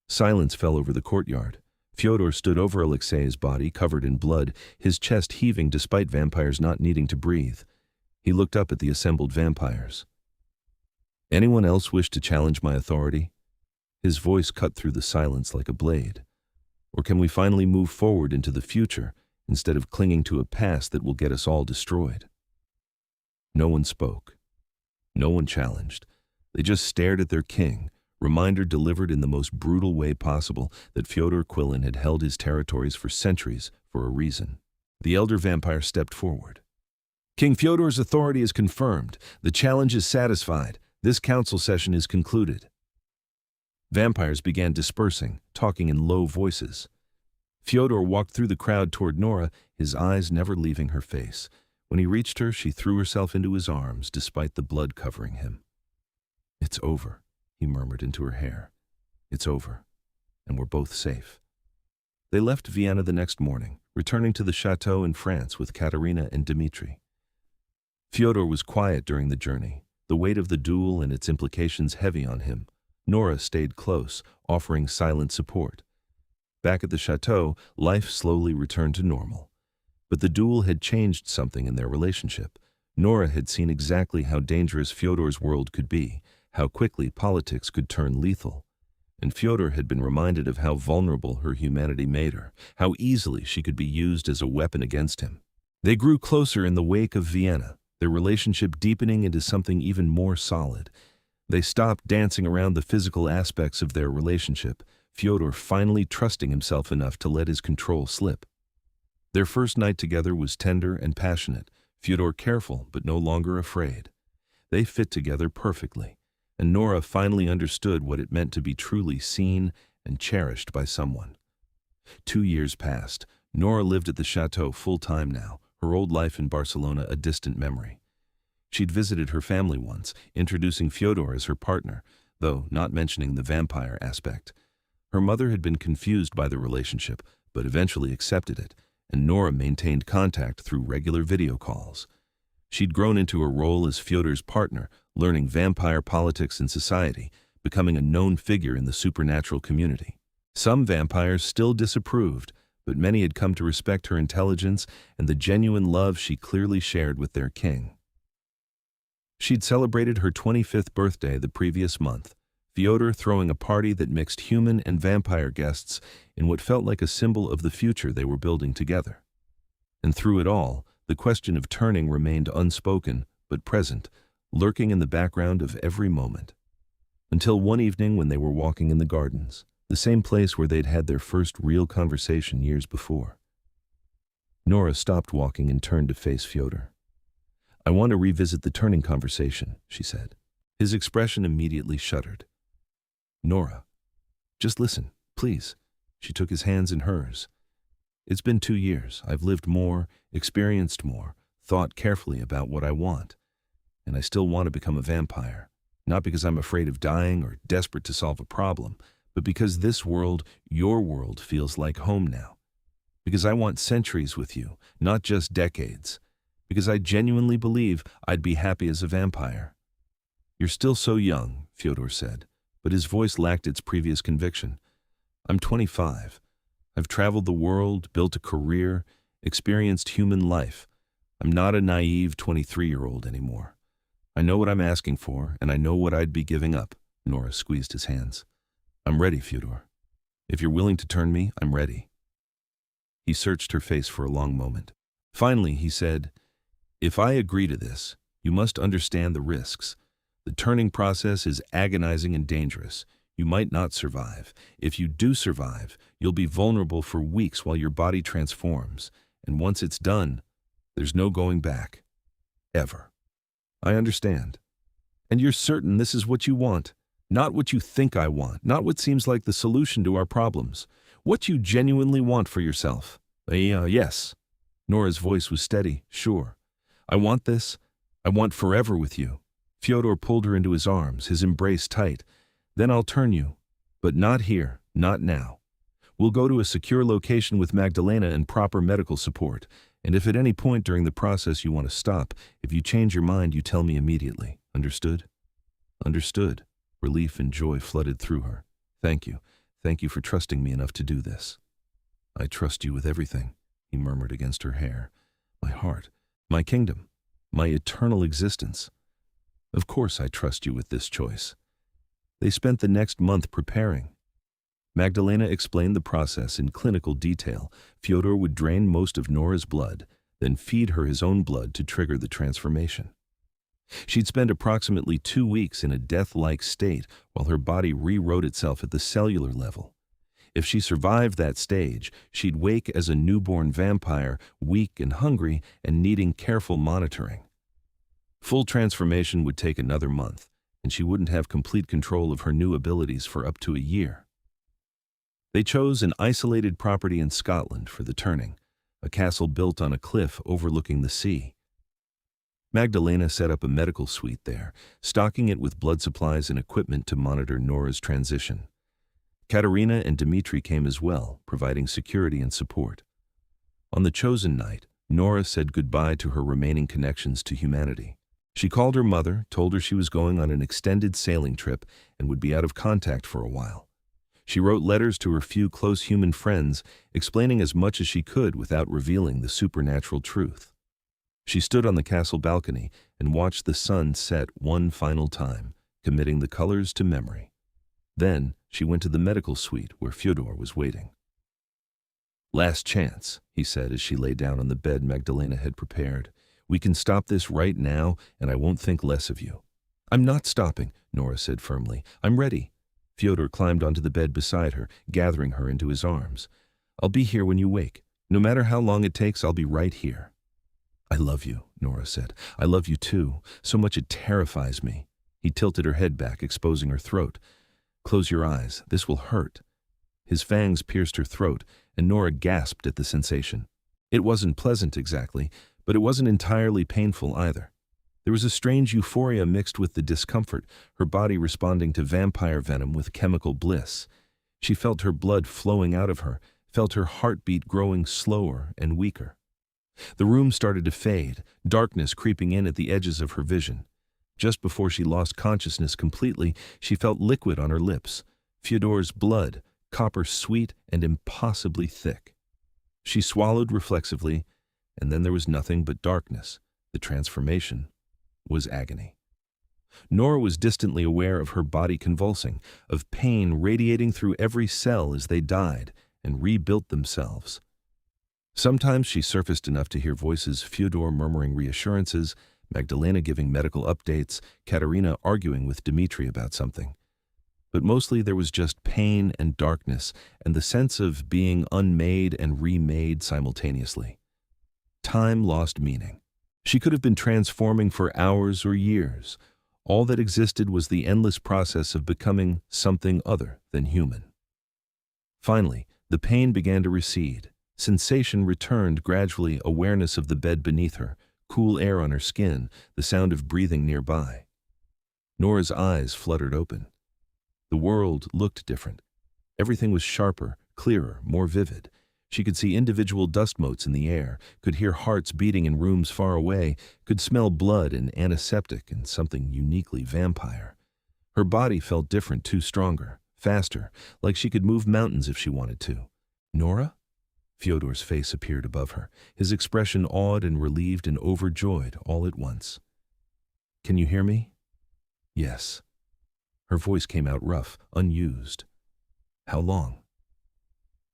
Silence fell over the courtyard. Fyodor stood over Alexei's body, covered in blood, his chest heaving despite vampires not needing to breathe. He looked up at the assembled vampires. "Anyone else wish to challenge my authority?" His voice cut through the silence like a blade. "Or can we finally move forward into the future, instead of clinging to a past that will get us all destroyed?" No one spoke. No one challenged. They just stared at their king, reminder delivered in the most brutal way possible that Fyodor Quillin had held his territories for centuries for a reason. The elder vampire stepped forward. "King Fyodor's authority is confirmed. The challenge is satisfied. This council session is concluded." Vampires began dispersing, talking in low voices. Fyodor walked through the crowd toward Nora, his eyes never leaving her face. When he reached her, she threw herself into his arms, despite the blood covering him. "It's over," he murmured into her hair. "It's over, and we're both safe." They left Vienna the next morning, returning to the chateau in France with Katerina and Dmitri. Fyodor was quiet during the journey, the weight of the duel and its implications heavy on him. Nora stayed close, offering silent support. Back at the chateau, life slowly returned to normal. But the duel had changed something in their relationship. Nora had seen exactly how dangerous Fyodor's world could be, how quickly politics could turn lethal. And Fyodor had been reminded of how vulnerable her humanity made her, how easily she could be used as a weapon against him. They grew closer in the wake of Vienna, their relationship deepening into something even more solid. They stopped dancing around the physical aspects of their relationship, Fyodor finally trusting himself enough to let his control slip. Their first night together was tender and passionate, Fyodor careful but no longer afraid. They fit together perfectly, and Nora finally understood what it meant to be truly seen and cherished by someone. 2 years passed. Nora lived at the chateau full-time now, her old life in Barcelona a distant memory. She'd visited her family once, introducing Fyodor as her partner, though not mentioning the vampire aspect. Her mother had been confused by the relationship, but eventually accepted it, and Nora maintained contact through regular video calls. She'd grown into her role as Fyodor's partner, learning vampire politics and society, becoming a known figure in the supernatural community. Some vampires still disapproved, but many had come to respect her intelligence and the genuine love she clearly shared with their king. She'd celebrated her 25th birthday the previous month, Fyodor throwing a party that mixed human and vampire guests in what felt like a symbol of the future they were building together. And through it all, the question of turning remained unspoken but present, lurking in the background of every moment. Until one evening when they were walking in the gardens, the same place where they'd had their first real conversation years before. Nora stopped walking and turned to face Fyodor. "I want to revisit the turning conversation," she said. His expression immediately shuddered. "Nora, just listen, please." She took his hands in hers. "It's been 2 years. I've lived more, experienced more, thought carefully about what I want. And I still want to become a vampire. Not because I'm afraid of dying or desperate to solve a problem, but because this world, your world, feels like home now. Because I want centuries with you, not just decades. Because I genuinely believe I'd be happy as a vampire." "You're still so young," Fyodor said, but his voice lacked its previous conviction. "I'm 25. I've traveled the world, built a career, experienced human life. I'm not a naive 23-year-old anymore. I know what I'm asking for, and I know what I'd be giving up." Nora squeezed his hands. "I'm ready, Fyodor. If you're willing to turn me, I'm ready." He searched her face for a long moment. Finally, he said, "If I agree to this, you must understand the risks. The turning process is agonizing and dangerous. You might not survive. If you do survive, you'll be vulnerable for weeks while your body transforms. And once it's done, there's no going back. Ever." "I understand. And you're certain this is what you want? Not what you think I want, not what seems like the solution to our problems. What you genuinely want for yourself?" Yes." Nora's voice was steady. "Sure. I want this. I want forever with you." Fyodor pulled her into his arms, his embrace tight. "Then I'll turn you. But not here, not now. We'll go to a secure location with Magdalena and proper medical support. And if at any point during the process you want to stop, if you change your mind, you tell me immediately. Understood?" "Understood." Relief and joy flooded through her. "Thank you. Thank you for trusting me enough to do this." "I trust you with everything," he murmured against her hair. "My heart, my kingdom, my eternal existence. Of course I trust you with this choice." They spent the next month preparing. Magdalena explained the process in clinical detail. Fyodor would drain most of Nora's blood, then feed her his own blood to trigger the transformation. She'd spend approximately 2 weeks in a death-like state while her body rewrote itself at the cellular level. If she survived that stage, she'd wake as a newborn vampire, weak and hungry and needing careful monitoring. Full transformation would take another month, and she wouldn't have complete control of her new abilities for up to a year. They chose an isolated property in Scotland for the turning, a castle built on a cliff overlooking the sea. Magdalena set up a medical suite there, stocking it with blood supplies and equipment to monitor Nora's transition. Katerina and Dmitri came as well, providing security and support. On the chosen night, Nora said goodbye to her remaining connections to humanity. She called her mother, told her she was going on an extended sailing trip and would be out of contact for a while. She wrote letters to her few close human friends, explaining as much as she could without revealing the supernatural truth. She stood on the castle balcony and watched the sun set one final time, committing the colors to memory. Then she went to the medical suite where Fyodor was waiting. "Last chance," he said as she lay down on the bed Magdalena had prepared. "We can stop this right now, and I won't think less of you." "I'm not stopping," Nora said firmly. "I'm ready." Fyodor climbed onto the bed beside her, gathering her into his arms. "I'll be here when you wake. No matter how long it takes, I'll be right here." "I love you," Nora said. "I love you too, so much it terrifies me." He tilted her head back, exposing her throat. "Close your eyes. This will hurt." His fangs pierced her throat, and Nora gasped at the sensation. It wasn't pleasant exactly, but it wasn't entirely painful either. There was a strange euphoria mixed with the discomfort, her body responding to vampire venom with chemical bliss. She felt her blood flowing out of her, felt her heartbeat growing slower and weaker. The room started to fade, darkness creeping in at the edges of her vision. Just before she lost consciousness completely, she felt liquid on her lips, Fyodor's blood, copper sweet and impossibly thick. She swallowed reflexively, and then there was nothing but darkness. The transformation was agony. Nora was distantly aware of her body convulsing, of pain radiating through every cell as they died and rebuilt themselves. Sometimes she surfaced enough to hear voices, Fyodor murmuring reassurances, Magdalena giving medical updates, Katerina arguing with Dmitri about something. But mostly there was just pain and darkness and the sense of being unmade and remade simultaneously. Time lost meaning. She could have been transforming for hours or years. All that existed was the endless process of becoming something other than human. Finally, the pain began to recede. Sensation returned gradually, awareness of the bed beneath her, cool air on her skin, the sound of breathing nearby. Nora's eyes fluttered open. The world looked different. Everything was sharper, clearer, more vivid. She could see individual dust motes in the air, could hear hearts beating in rooms far away, could smell blood and antiseptic and something uniquely vampire. Her body felt different too, stronger, faster, like she could move mountains if she wanted to. "Nora?" Fyodor's face appeared above her, his expression awed and relieved and overjoyed all at once. "Can you hear me?" "Yes." Her voice came out rough, unused. "How long?"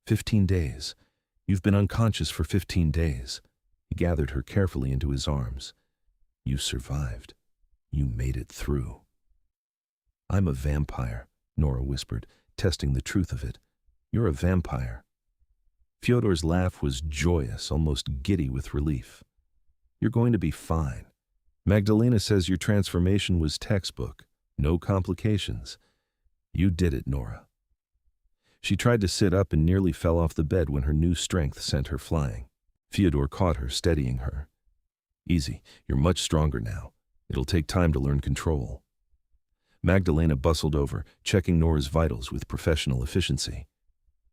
15 days. You've been unconscious for 15 days. He gathered her carefully into his arms. "You survived. You made it through." "I'm a vampire," Nora whispered, testing the truth of it. "You're a vampire." Fyodor's laugh was joyous, almost giddy with relief. "You're going to be fine. Magdalena says your transformation was textbook. No complications. You did it, Nora." She tried to sit up and nearly fell off the bed when her new strength sent her flying. Fyodor caught her, steadying her. "Easy, you're much stronger now. It'll take time to learn control." Magdalena bustled over, checking Nora's vitals with professional efficiency.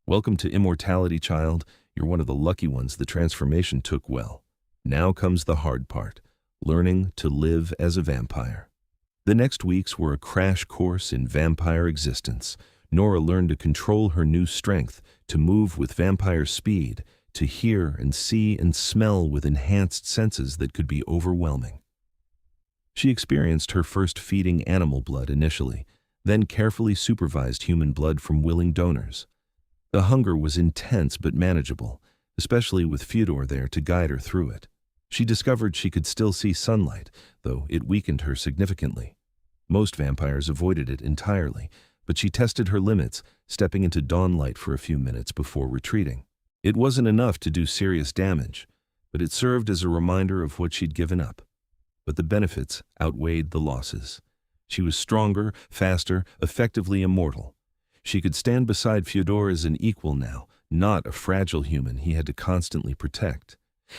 "Welcome to immortality, child. You're one of the lucky ones the transformation took well. Now comes the hard part, learning to live as a vampire." The next weeks were a crash course in vampire existence. Nora learned to control her new strength, to move with vampire speed, to hear and see and smell with enhanced senses that could be overwhelming. She experienced her first feeding animal blood initially, then carefully supervised human blood from willing donors. The hunger was intense but manageable, especially with Fyodor there to guide her through it. She discovered she could still see sunlight, though it weakened her significantly. Most vampires avoided it entirely, but she tested her limits, stepping into dawnlight for a few minutes before retreating. It wasn't enough to do serious damage, but it served as a reminder of what she'd given up. But the benefits outweighed the losses. She was stronger, faster, effectively immortal. She could stand beside Fyodor as an equal now, not a fragile human he had to constantly protect.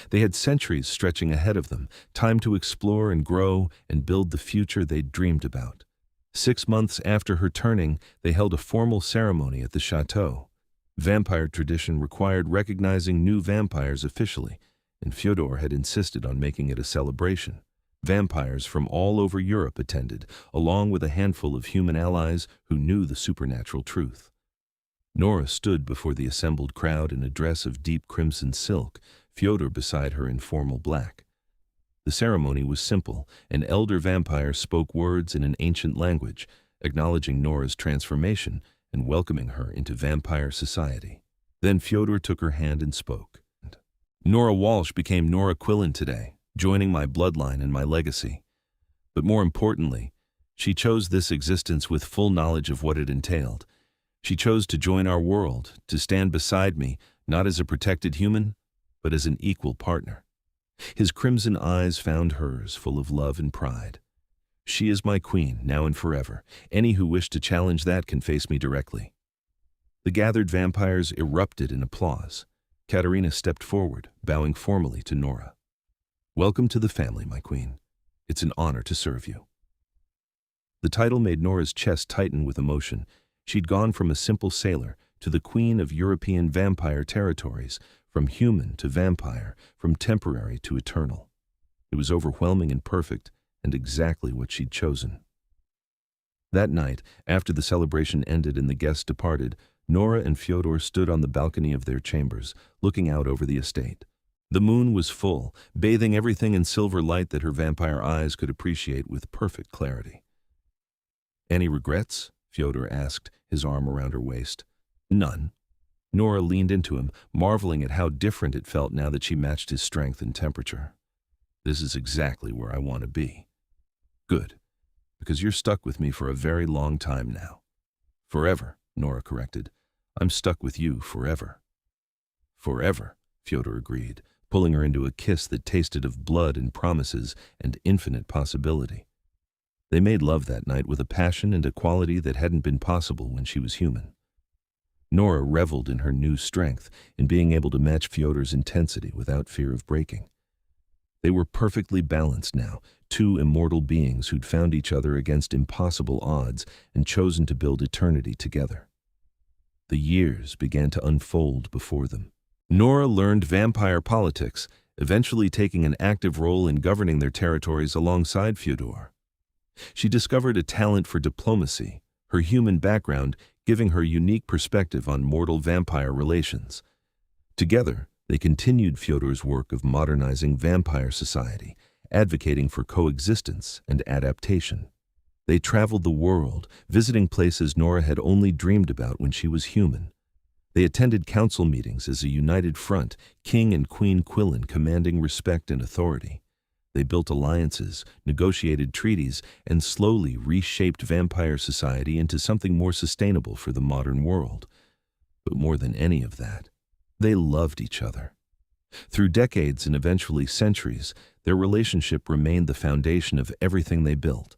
They had centuries stretching ahead of them, time to explore and grow and build the future they'd dreamed about. 6 months after her turning, they held a formal ceremony at the chateau. Vampire tradition required recognizing new vampires officially, and Fyodor had insisted on making it a celebration. Vampires from all over Europe attended, along with a handful of human allies who knew the supernatural truth. Nora stood before the assembled crowd in a dress of deep crimson silk, Fyodor beside her in formal black. The ceremony was simple. An elder vampire spoke words in an ancient language, acknowledging Nora's transformation and welcoming her into vampire society. Then Fyodor took her hand and spoke. Nora Walsh became Nora Quillen today, joining my bloodline and my legacy. But more importantly, she chose this existence with full knowledge of what it entailed. She chose to join our world, to stand beside me, not as a protected human, but as an equal partner. His crimson eyes found hers, full of love and pride. She is my queen, now and forever. Any who wish to challenge that can face me directly. The gathered vampires erupted in applause. Katerina stepped forward, bowing formally to Nora. Welcome to the family, my queen. It's an honor to serve you. The title made Nora's chest tighten with emotion. She'd gone from a simple sailor to the queen of European vampire territories, from human to vampire, from temporary to eternal. It was overwhelming and perfect, and exactly what she'd chosen. That night, after the celebration ended and the guests departed, Nora and Fyodor stood on the balcony of their chambers, looking out over the estate. The moon was full, bathing everything in silver light that her vampire eyes could appreciate with perfect clarity. Any regrets? Fyodor asked, his arm around her waist. None. Nora leaned into him, marveling at how different it felt now that she matched his strength and temperature. This is exactly where I want to be. Good, because you're stuck with me for a very long time now. Forever, Nora corrected. I'm stuck with you forever. Forever, Fyodor agreed, pulling her into a kiss that tasted of blood and promises and infinite possibility. They made love that night with a passion and a quality that hadn't been possible when she was human. Nora reveled in her new strength, in being able to match Fyodor's intensity without fear of breaking. They were perfectly balanced now, two immortal beings who'd found each other against impossible odds and chosen to build eternity together. The years began to unfold before them. Nora learned vampire politics, eventually taking an active role in governing their territories alongside Fyodor. She discovered a talent for diplomacy, her human background giving her unique perspective on mortal-vampire relations. Together, they continued Fyodor's work of modernizing vampire society, advocating for coexistence and adaptation. They traveled the world, visiting places Nora had only dreamed about when she was human. They attended council meetings as a united front, King and Queen Quillen commanding respect and authority. They built alliances, negotiated treaties, and slowly reshaped vampire society into something more sustainable for the modern world. But more than any of that, they loved each other. Through decades and eventually centuries, their relationship remained the foundation of everything they built.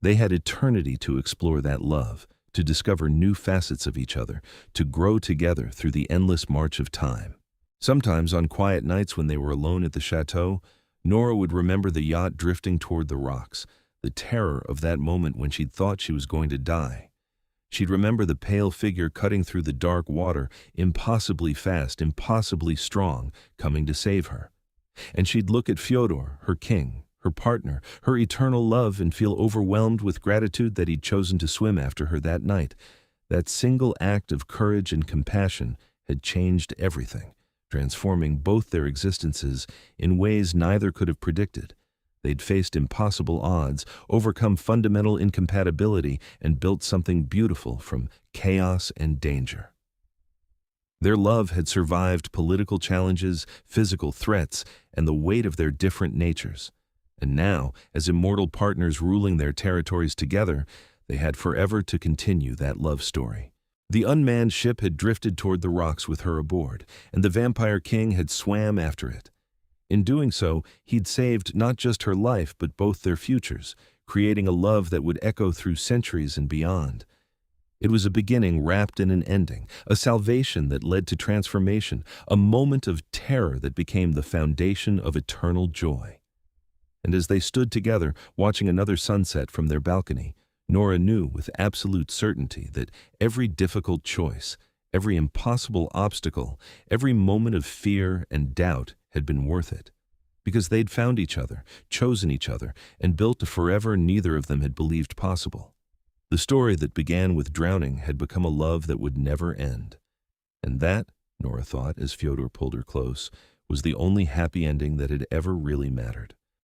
They had eternity to explore that love, to discover new facets of each other, to grow together through the endless march of time. Sometimes on quiet nights when they were alone at the chateau, Nora would remember the yacht drifting toward the rocks, the terror of that moment when she'd thought she was going to die. She'd remember the pale figure cutting through the dark water, impossibly fast, impossibly strong, coming to save her. And she'd look at Fyodor, her king, her partner, her eternal love, and feel overwhelmed with gratitude that he'd chosen to swim after her that night. That single act of courage and compassion had changed everything, transforming both their existences in ways neither could have predicted. They'd faced impossible odds, overcome fundamental incompatibility, and built something beautiful from chaos and danger. Their love had survived political challenges, physical threats, and the weight of their different natures. And now, as immortal partners ruling their territories together, they had forever to continue that love story. The unmanned ship had drifted toward the rocks with her aboard, and the vampire king had swam after it. In doing so, he'd saved not just her life but both their futures, creating a love that would echo through centuries and beyond. It was a beginning wrapped in an ending, a salvation that led to transformation, a moment of terror that became the foundation of eternal joy. And as they stood together, watching another sunset from their balcony, Nora knew with absolute certainty that every difficult choice, every impossible obstacle, every moment of fear and doubt had been worth it. Because they'd found each other, chosen each other, and built a forever neither of them had believed possible. The story that began with drowning had become a love that would never end. And that, Nora thought as Fyodor pulled her close, was the only happy ending that had ever really mattered.